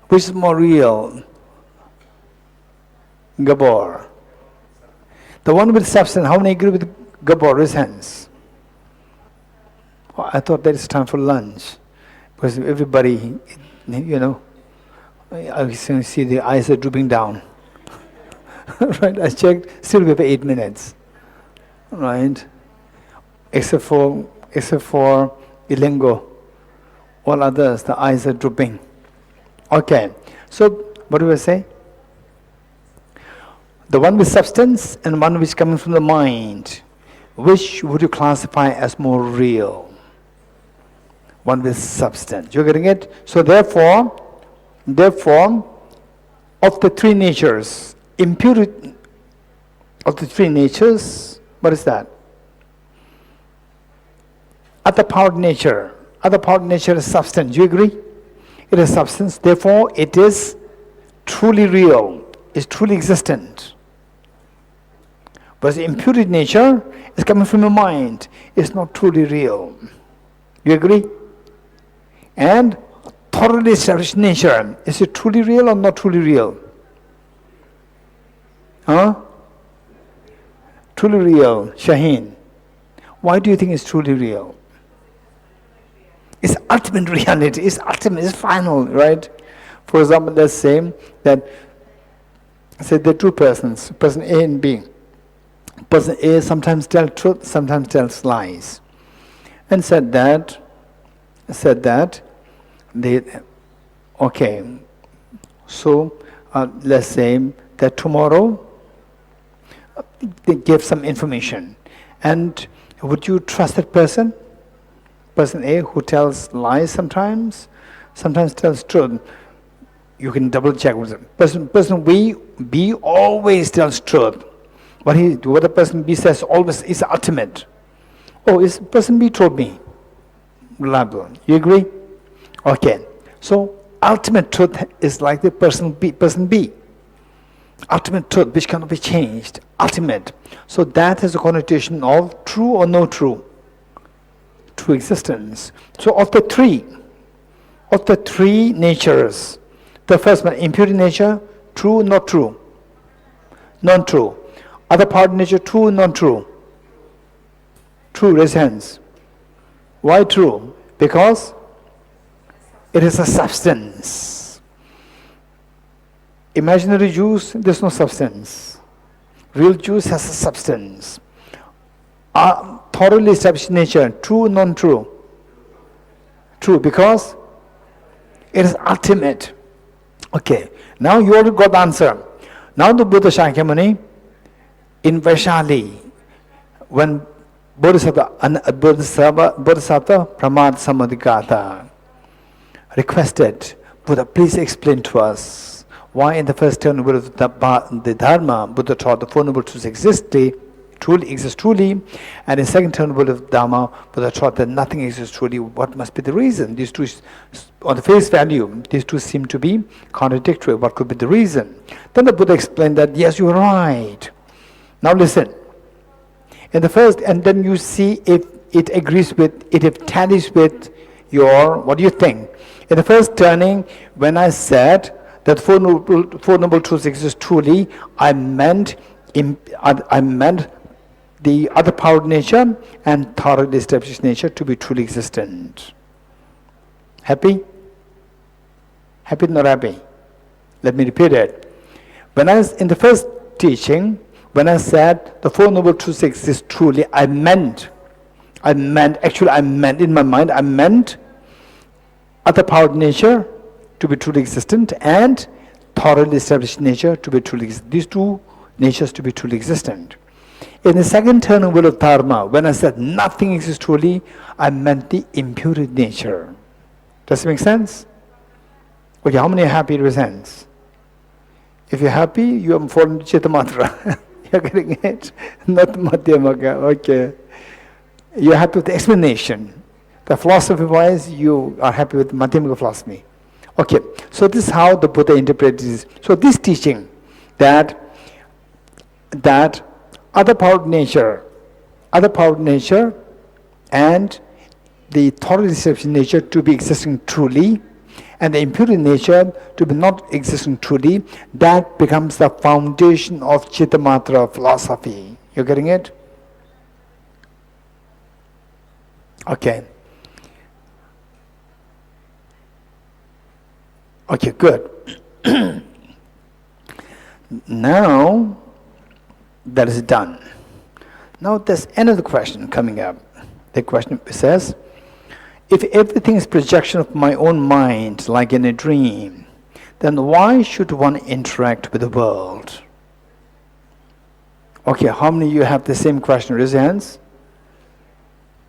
Which is more real? Gabor. The one with substance, how many agree with Gabor, resents? Oh, I thought that it's time for lunch. Because everybody, I see the eyes are drooping down. Right, I checked, still we have 8 minutes. Right? Except for Ilengo. All others, the eyes are drooping. Okay, so what do I say? The one with substance and one which comes from the mind. Which would you classify as more real? one with substance. You're getting it? So therefore, of the three natures, impurity of the three natures, what is that? Other powered nature is substance. Do you agree? It is substance, therefore it is truly real, is truly existent. But the impurity nature is coming from your mind, it's not truly real. You agree? And thoroughly established nature, is it truly real or not truly real? Huh? Truly real, Shaheen. Why do you think it's truly real? It's ultimate reality, it's ultimate, it's final, right? For example, let's say that, there are two persons, person A and B. Person A sometimes tells truth, sometimes tells lies. And said that okay, so let's say that tomorrow they give some information. And would you trust that person? Person A who tells lies sometimes tells truth. You can double check with them. Person B always tells truth. What the person B says always is ultimate. Oh, is person B told me. Reliable. You agree? Okay. So ultimate truth is like the person B. Ultimate truth which cannot be changed. Ultimate. So that has a connotation of true or no true. True existence. So of the three natures, the first one, impurity nature, true, not true? Non-true. Other part nature, true, non-true? True, raise hands. Why true? Because it is a substance. Imaginary juice, there's no substance. Real juice has a substance. Thoroughly established nature, true, non-true? True, because it is ultimate. Okay, now you already got the answer. Now the Buddha Shakyamuni in Vaishali, when Bodhisattva Pramad Samadhikata requested, Buddha, please explain to us why in the first turn of the Dharma, Buddha taught the Four Noble Truths truly exist truly, and in second turn of Dharma, Buddha taught that nothing exists truly. What must be the reason? These two, on the face value, these two seem to be contradictory. What could be the reason? Then the Buddha explained that, yes, you are right. Now listen. In the first, and then you see if it agrees with, if it tallies with your, what do you think? In the first turning, when I said that Four Noble Truths exist truly, I meant the other powered nature and thoroughly established nature to be truly existent. Happy? Happy or not happy? Let me repeat it. When I was in the first teaching, when I said the Four Noble Truths exist truly, I meant in my mind, I meant other powered nature to be truly existent and thoroughly established nature to be truly existent. These two natures to be truly existent. In the second turn of will of Dharma, when I said nothing exists truly, I meant the impure nature. Does it make sense? Okay, how many are happy to sense? If you're happy, you have fallen to Chitamatra. You're getting it? Not Madhyamaka. Okay. You're happy with the explanation. The philosophy-wise, you are happy with Madhyamaka philosophy. Okay, so this is how the Buddha interpreted this. So this teaching that other powered nature and the thoroughly established nature to be existing truly, and the impure nature to be not existing truly, that becomes the foundation of Chittamatra philosophy. You're getting it? Okay. Okay, good. Now, that is done. Now there's another question coming up. The question says, if everything is projection of my own mind, like in a dream, then why should one interact with the world? Okay, how many of you have the same question? Raise your hands.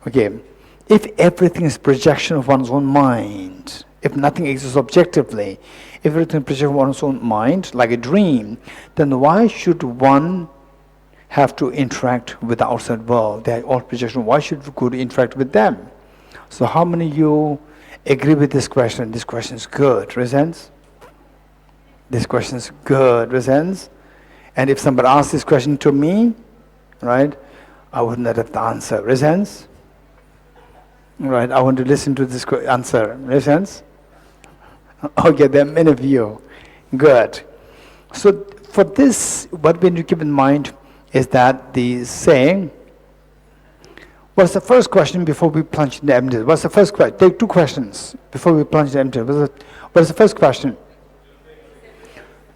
Okay, If everything is projection of one's own mind, if nothing exists objectively, if everything is projection of one's own mind, like a dream, then why should one have to interact with the outside world? They are all projection. Why should we go to interact with them? So how many of you agree with this question? This question is good, resents? This question is good, resents? And if somebody asks this question to me, right, I would not have the answer, resents? Right, I want to listen to this answer, resents? Okay, there are many of you. Good. So for this, what we need to keep in mind is that the saying, what's the first question before we plunge into emptiness? What's the first question? Take two questions before we plunge into emptiness. What's the first question?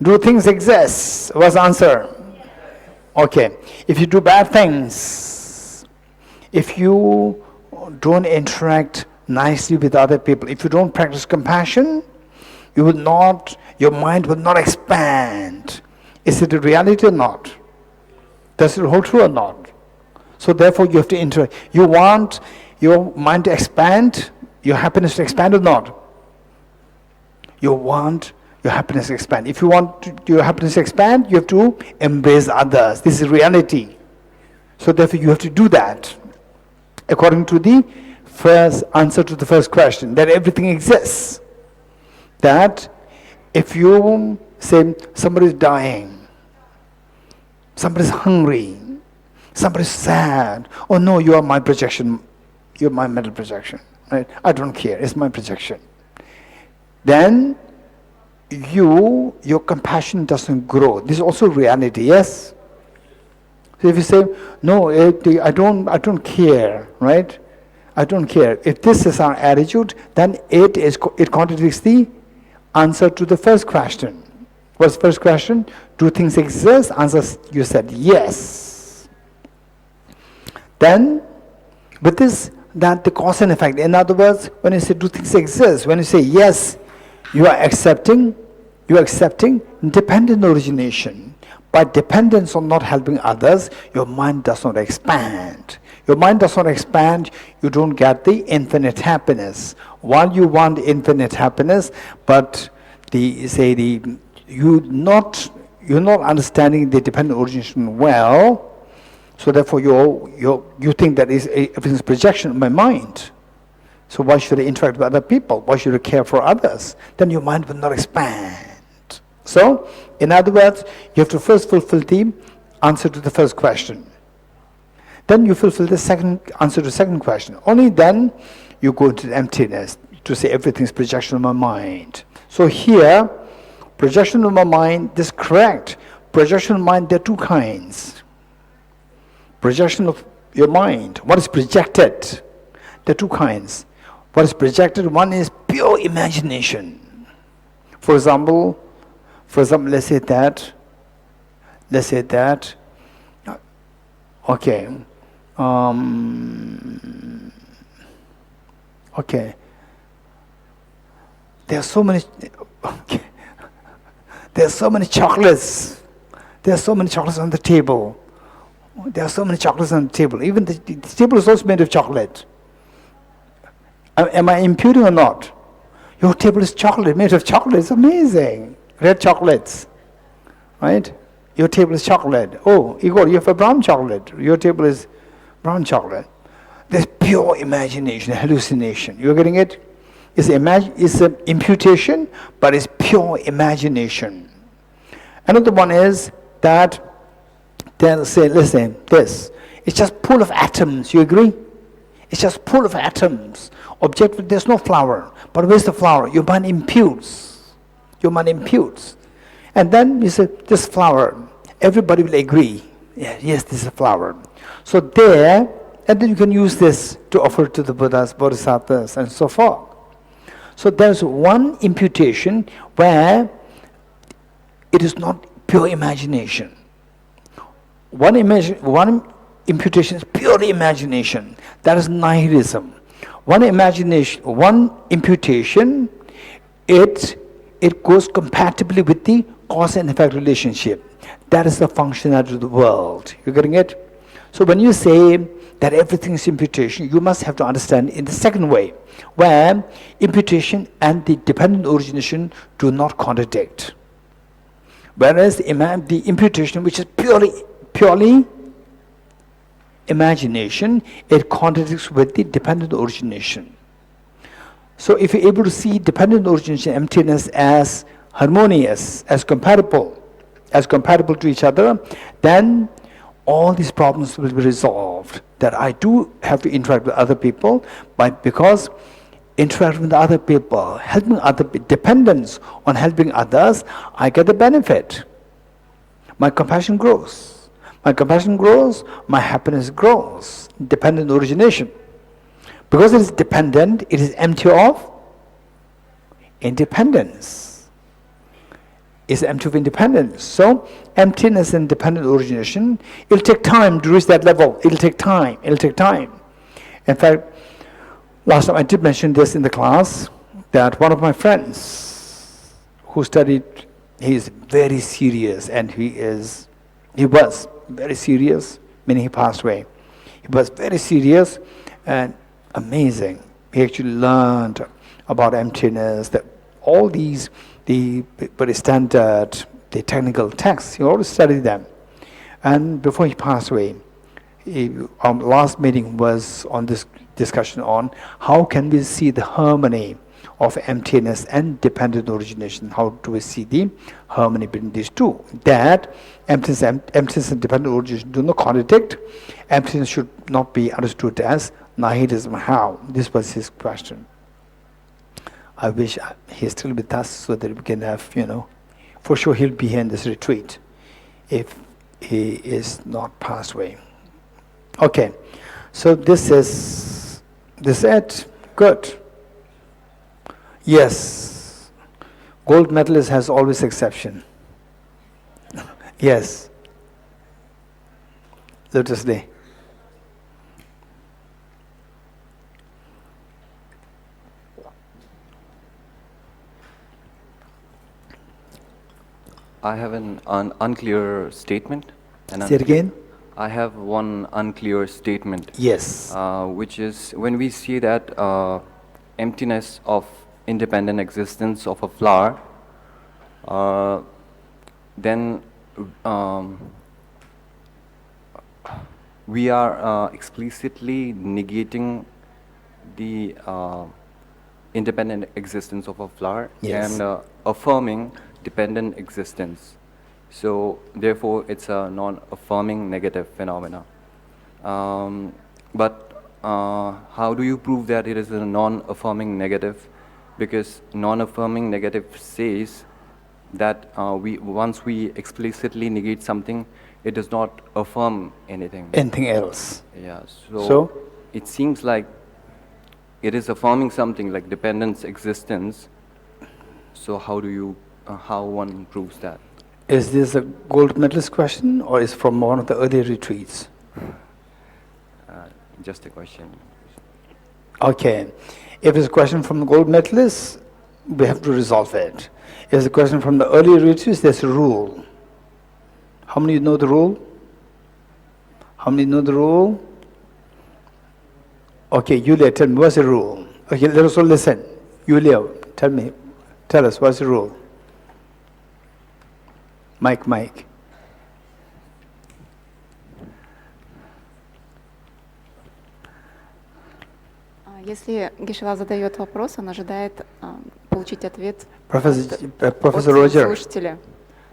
Do things exist? What's the answer? Okay. If you do bad things, if you don't interact nicely with other people, if you don't practice compassion, you will not, your mind will not expand. Is it a reality or not? Does it hold true or not? So therefore you have to interact. You want your mind to expand, your happiness to expand or not? You want your happiness to expand. If you want your happiness to expand, you have to embrace others. This is reality. So therefore you have to do that. According to the first answer to the first question, that everything exists. That if you say somebody is dying, somebody is hungry, somebody is sad, oh no, you are my projection, you're my mental projection, right? I don't care, it's my projection. Then your compassion doesn't grow. This is also reality, yes? So if you say, no, I don't care, right? I don't care. If this is our attitude, then it contradicts the answer to the first question. What's the first question? Do things exist? Answer, you said yes. Then, with this, that the cause and effect. In other words, when you say do things exist, when you say yes, you are accepting dependent origination. By dependence on not helping others, your mind does not expand. Your mind does not expand, you don't get the infinite happiness. While you want infinite happiness, but you're not understanding the dependent origination well, so therefore you think that everything is projection of my mind. So why should I interact with other people? Why should I care for others? Then your mind will not expand. So, in other words, you have to first fulfill the answer to the first question. Then you fulfill the second answer to the second question. Only then you go into the emptiness to say everything is projection of my mind. So here, projection of my mind, this is correct. Projection of mind, there are two kinds. Projection of your mind. What is projected? There are two kinds. What is projected? One is pure imagination. For example, let's say that, okay, okay, there are so many, okay, there are so many chocolates, on the table, even the table is also made of chocolate. Am I imputing or not? Your table is chocolate, made of chocolate, it's amazing. Red chocolates, right? Your table is chocolate. Oh, Igor, you have a brown chocolate. Your table is brown chocolate. There's pure imagination, hallucination. You're getting it? It's an imputation, but it's pure imagination. Another one is that they'll say, listen, this, it's just full of atoms. You agree? It's just full of atoms. Objective, there's no flower. But where's the flower? Your mind imputes. Your mind imputes. And then you say, this flower, everybody will agree. Yeah, yes, this is a flower. So there, and then you can use this to offer to the Buddhas, Bodhisattvas, and so forth. So there's one imputation where it is not pure imagination. One imputation is purely imagination. That is nihilism. One imputation, it goes compatibly with the cause and effect relationship. That is the functionality of the world. You getting it? So when you say that everything is imputation, you must have to understand in the second way, where imputation and the dependent origination do not contradict. Whereas the imputation, which is purely imagination, it contradicts with the dependent origination. So if you're able to see dependent origination, emptiness as harmonious, as compatible to each other, then all these problems will be resolved. That I do have to interact with other people, but because interacting with other people, helping other dependence on helping others, I get the benefit. My compassion grows. My compassion grows, my happiness grows. Dependent origination. Because it is dependent, it is empty of independence. It's empty of independence. So, emptiness and dependent origination, it'll take time to reach that level. It'll take time. In fact, last time I did mention this in the class, that one of my friends who studied, he is very serious, and he was very serious, meaning he passed away. He was very serious and amazing. He actually learned about emptiness, that all these, the very standard, the technical texts, he always studied them. And before he passed away, our last meeting was on this discussion on how can we see the harmony of emptiness and dependent origination. How do we see the harmony between these two? That emptiness and dependent origination do not contradict. Emptiness should not be understood as nihilism. How? This was his question. I wish he's still with us so that we can have, for sure he'll be here in this retreat if he is not passed away. Okay, so this is it. Good. Yes, gold medalist has always exception. Yes. Lotus Day. I have an unclear statement. Say it again. I have one unclear statement. Yes. Which is when we see that emptiness of independent existence of a flower, then we are explicitly negating the independent existence of a flower. Yes. And affirming dependent existence. So therefore it's a non-affirming negative phenomena. But how do you prove that it is a non-affirming negative? Because non-affirming negative says that once we explicitly negate something, it does not affirm anything. Anything else. Yeah. So it seems like it is affirming something like dependence existence. So how one proves that? Is this a gold medalist question or is from one of the earlier retreats? Just a question. Okay. If it's a question from the gold medalist, we have to resolve it. If it's a question from the earlier retreats, there's a rule. How many know the rule? How many know the rule? Okay, Yulia, tell me, what's the rule? Okay, let us all listen. Yulia, tell us, what's the rule? Mike. Если Geshe задает вопрос, он ожидает получить ответ Professor Roger. слушателя.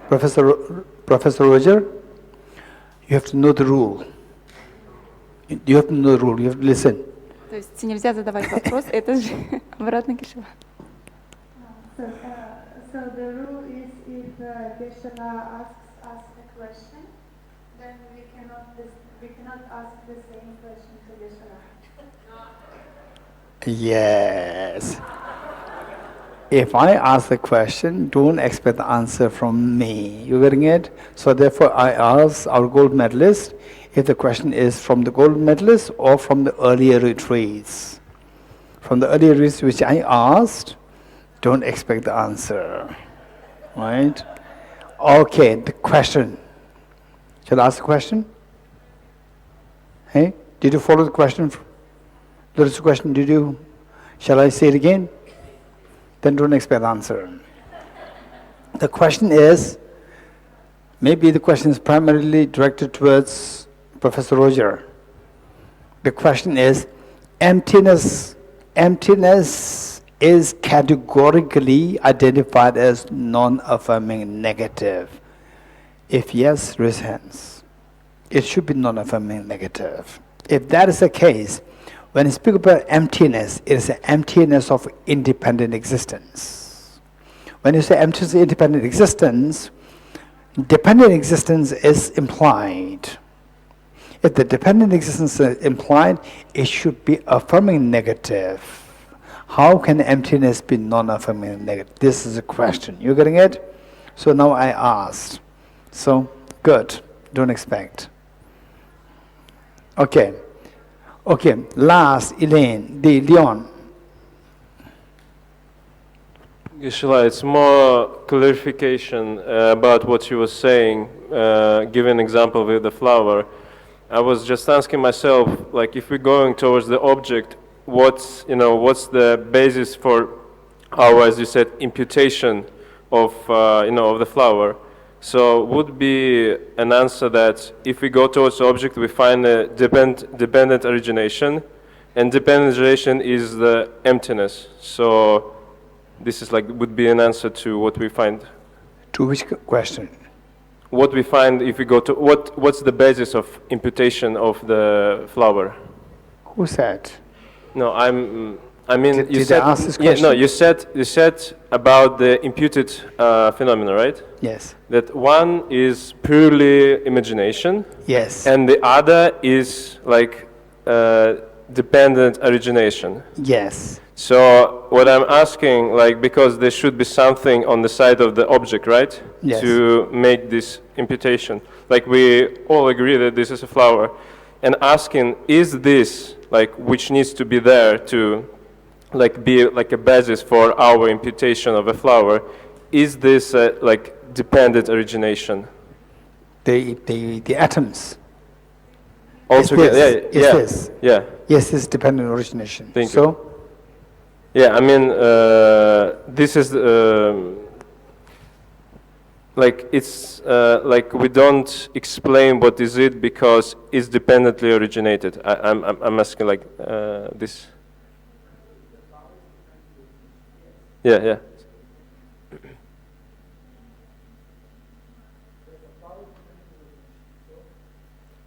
Professor Roger, you have to know the rule. You have to know the rule. You have to listen. То есть нельзя задавать вопрос, это же обратно Geshe. So the rule is if Geshe asks us a question, then we cannot ask the same question to Geshe. Yes. If I ask the question, don't expect the answer from me. You getting it? So therefore, I ask our gold medalist if the question is from the gold medalist or from the earlier retreats. From the earlier retreats which I asked, don't expect the answer. Right? Okay, the question. Shall I ask the question? Hey, did you follow the question? There is a question, did you? Shall I say it again? Then don't expect the answer. The question is, maybe the question is primarily directed towards Professor Roger. The question is, emptiness is categorically identified as non-affirming negative. If yes, raise hands. It should be non-affirming negative. If that is the case, when you speak about emptiness, it is an emptiness of independent existence. When you say emptiness of independent existence, dependent existence is implied. If the dependent existence is implied, it should be affirming negative. How can emptiness be non-affirming negative? This is a question. You getting it? So now I asked. So, good. Don't expect. Okay. Okay. Last, Elaine, Leon. Geshe-la, it's more clarification about what you were saying, give an example with the flower. I was just asking myself, like, if we're going towards the object, what's the basis for our, as you said, imputation of, of the flower? So would be an answer that if we go towards the object, we find a dependent origination, and dependent origination is the emptiness. So this is like, would be an answer to what we find. To which question? What we find if we go to, what's the basis of imputation of the flower? Who said? No, I mean, did I ask this question? Yeah, no, you said about the imputed phenomena, right? Yes. That one is purely imagination. Yes. And the other is like dependent origination. Yes. So what I'm asking, like, because there should be something on the side of the object, right? Yes. To make this imputation. Like, we all agree that this is a flower. And asking, is this, like, which needs to be there to, like, be like a basis for our imputation of a flower, is this, like, dependent origination? The atoms. Altogether, Yeah. Yes, it's dependent origination. Thank you. Yeah, I mean, this is like, it's like we don't explain what is it because it's dependently originated. I'm asking like this. Yeah.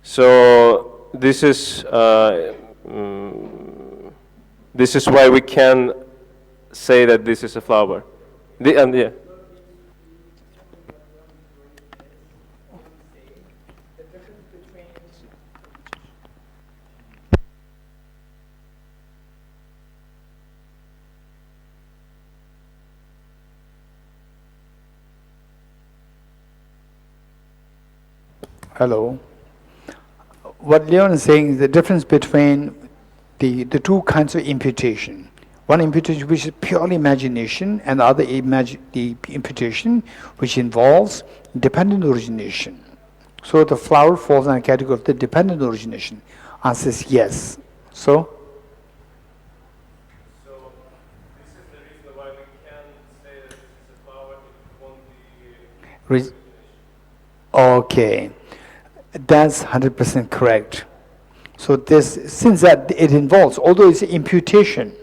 So this is why we can say that this is a flower. Yeah. Hello. What Leon is saying is the difference between the two kinds of imputation. One imputation which is purely imagination, and the other the imputation which involves dependent origination. So the flower falls in the category of the dependent origination. Answer is yes. So? So this is the reason why we can say that this is a flower, it won't be... Okay. That's 100% correct. So this, since that it involves, although it's imputation,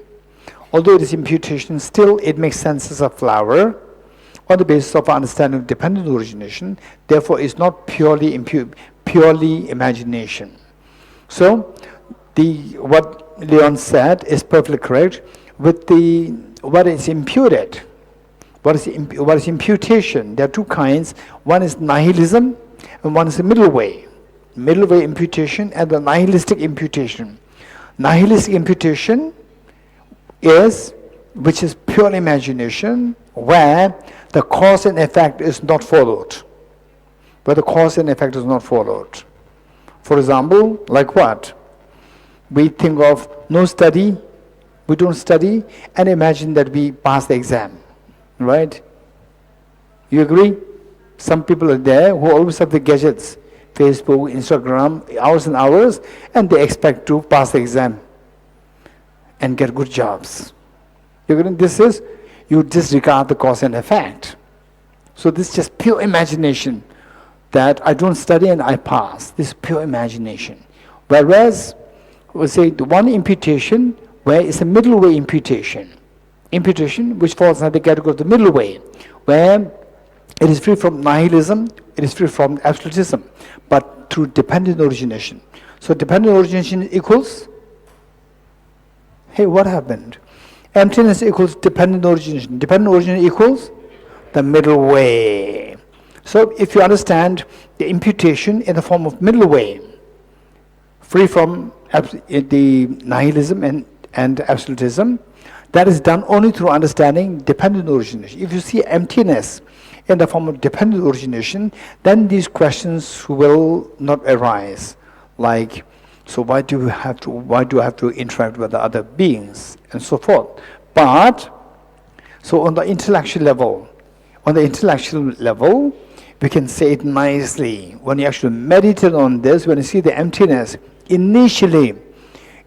still it makes sense as a flower on the basis of understanding of dependent origination. Therefore, it's not purely imagination. So, what Leon said is perfectly correct. With what is imputed, what is imputation? There are two kinds. One is nihilism, and one is the middle way imputation and the nihilistic imputation. Nihilistic imputation which is pure imagination, where the cause and effect is not followed. For example, like what? We think of no study, we don't study, and imagine that we pass the exam, right? You agree? Some people are there who always have the gadgets. Facebook, Instagram, hours and hours, and they expect to pass the exam and get good jobs. This is, you disregard the cause and effect. So this is just pure imagination, that I don't study and I pass. This is pure imagination. Whereas, we say the one imputation where it's a middle way imputation. Imputation which falls under the category of the middle way, where it is free from nihilism, it is free from absolutism, but through dependent origination. So dependent origination equals, hey, what happened? Emptiness equals dependent origination. Dependent origination equals the middle way. So if you understand the imputation in the form of middle way, free from the nihilism and absolutism, that is done only through understanding dependent origination. If you see emptiness in the form of dependent origination, then these questions will not arise. Like, so why do I have to interact with the other beings and so forth? But so on the intellectual level, we can say it nicely. When you actually meditate on this, when you see the emptiness, initial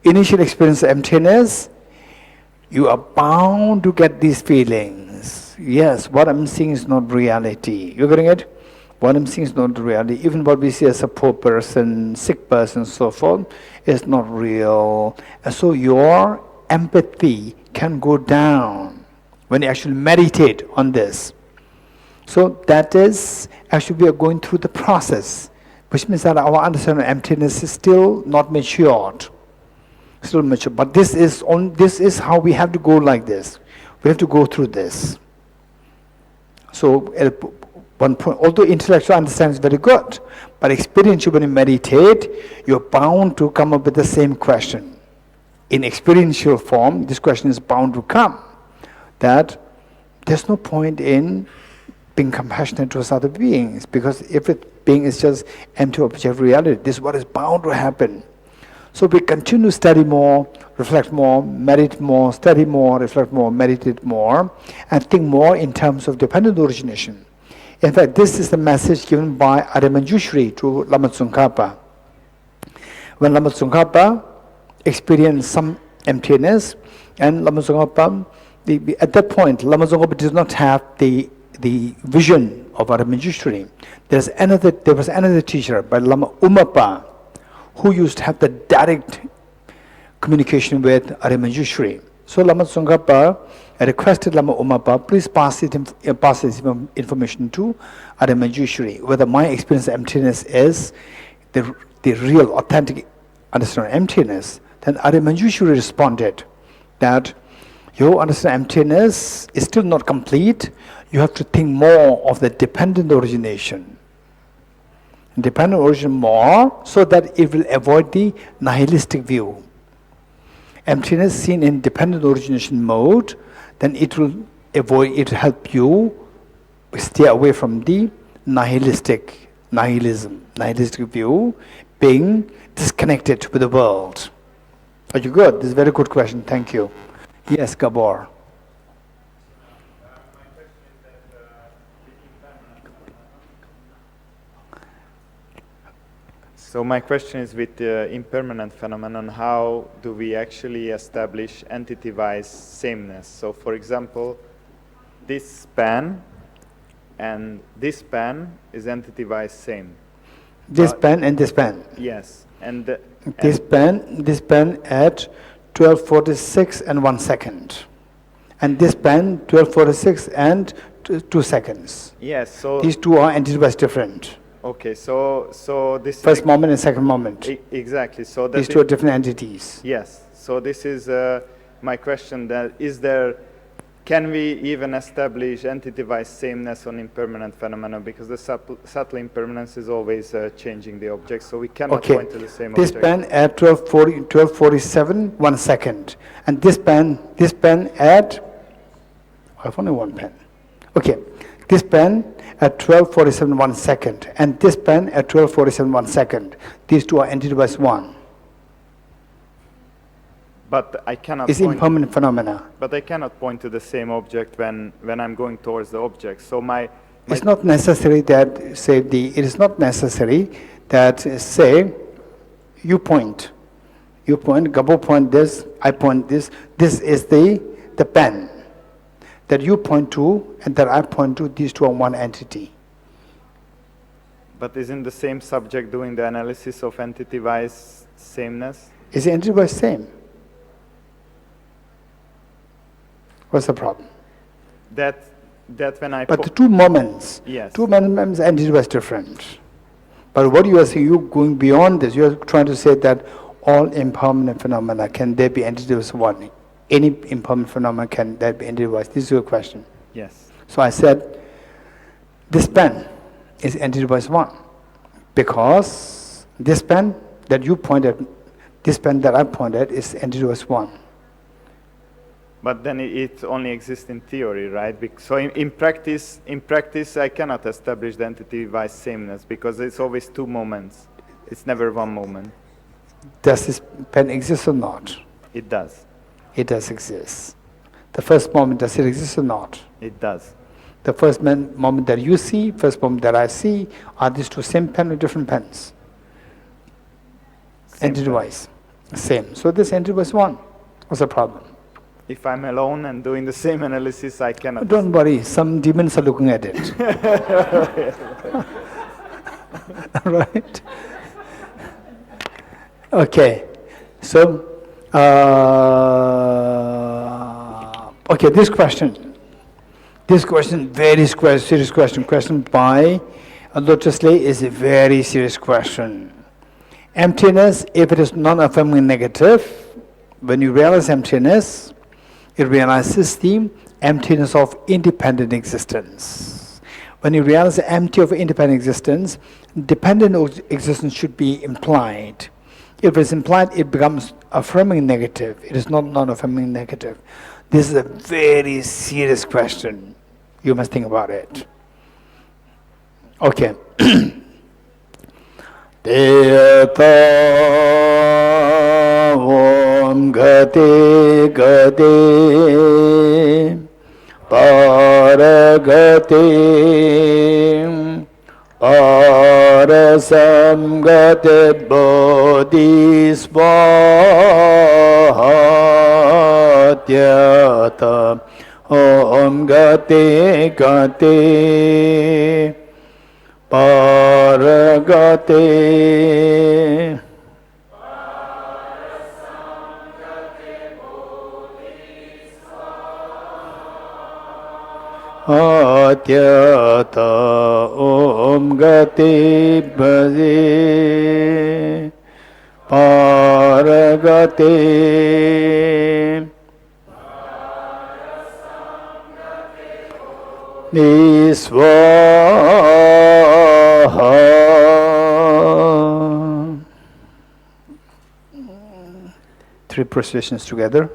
experience of emptiness, you are bound to get these feelings. Yes, what I'm seeing is not reality. You're getting it? What I'm seeing is not reality. Even what we see as a poor person, sick person, so forth, is not real. And so your empathy can go down when you actually meditate on this. So that is, actually we are going through the process, which means that our understanding of emptiness is still not matured. Still mature. But this is how we have to go like this. We have to go through this. So at one point, although intellectual understanding is very good, but experientially when you meditate, you're bound to come up with the same question. In experiential form, this question is bound to come. That there's no point in being compassionate towards other beings, because if a being is just empty object reality, this is what is bound to happen. So we continue to study more, reflect more, meditate more, study more, reflect more, meditate more, and think more in terms of dependent origination. In fact, this is the message given by Manjushri to Lama Tsongkhapa. When Lama Tsongkhapa experienced some emptiness, and Lama Tsongkhapa, at that point, Lama Tsongkhapa did not have the vision of Manjushri. There was another teacher by Lama Umapa, who used to have the direct communication with Manjushri. So Lama Tsongkhapa requested Lama Umapa, please pass this information to Manjushri, whether my experience of emptiness is the real, authentic understanding of emptiness. Then Manjushri responded that your understanding of emptiness is still not complete. You have to think more of the dependent origination. Dependent origin more, so that it will avoid the nihilistic view. Emptiness seen in dependent origination mode, then it will help you stay away from the nihilistic view, being disconnected with the world. Are you good? This is a very good question. Thank you. Yes, Gabor. So my question is with the impermanent phenomenon, how do we actually establish entity-wise sameness? So for example, this pen and this pen is entity-wise same. This pen and this pen. Yes. And this pen at 12:46 and 1 second. And this pen 12:46 and 2 seconds. Yes, so these two are entity-wise different. Okay, so this first moment and second moment. Exactly. So that these two are different entities. Yes. So this is my question: that can we even establish entity-wise sameness on impermanent phenomena? Because the subtle impermanence is always changing the object, so we cannot point to the same this object. Pen at 12:47 1 second, and this pen at I have only one pen. Okay, this pen at 12:47 1 second, and this pen at 12:47 1 second. These two are entity-wise one. But I cannot. It's impermanent phenomena. But I cannot point to the same object when I'm going towards the object. So my it's not necessary that it is not necessary that say, you point, Gabo point this, I point this. This is the pen that you point to and that I point to. These two are one entity. But isn't the same subject doing the analysis of entity-wise sameness? Is the entity-wise same? What's the problem? That when I... But the two moments, yes. two moments, entity-wise different. But what you are saying, you're going beyond this. You're trying to say that all impermanent phenomena, can there be entity-wise one? Any impermanent phenomena, can there be entity-wise? This is your question. Yes. So I said, this pen is entity-wise one, because this pen that you pointed, this pen that I pointed is entity-wise one. But then it only exists in theory, right? So in practice, I cannot establish the entity-wise sameness because it's always two moments. It's never one moment. Does this pen exist or not? It does. It does exist. The first moment, does it exist or not? It does. The first moment that you see, first moment that I see, are these two same pen or different pens? Entity-wise. Same. So this entity-wise one. What's the problem? If I'm alone and doing the same analysis, I cannot. Don't worry, some demons are looking at it. Right? Okay. So, okay, this question, very serious question by Lotus Lay is a very serious question. Emptiness, if it is non-affirming negative, when you realize emptiness, it realizes the emptiness of independent existence. When you realize the empty of independent existence, dependent existence should be implied. If it's implied, it becomes affirming negative. It is not non-affirming negative. This is a very serious question. You must think about it. Okay. Om Gate Gate Paragate Parasam Gate Bodhisvahatyata Om Gate Gate Paragate Atyata Om Gati Bhaji Paragate Nisvaha. Three processions together.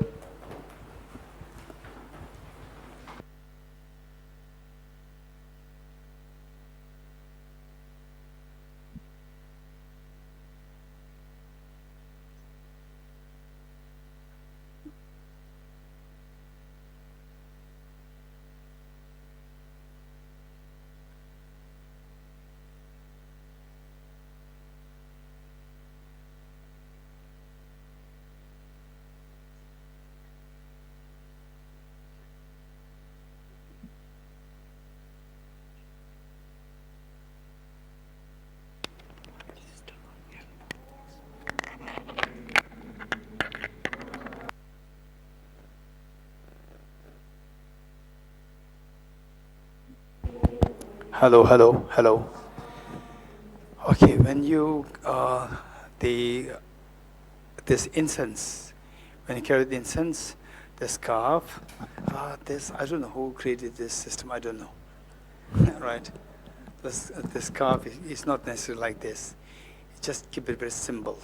Hello, hello, hello. Okay, when you this incense, when you carry the incense, the scarf, this I don't know who created this system. I don't know, right? This scarf is not necessarily like this. Just keep it very simple.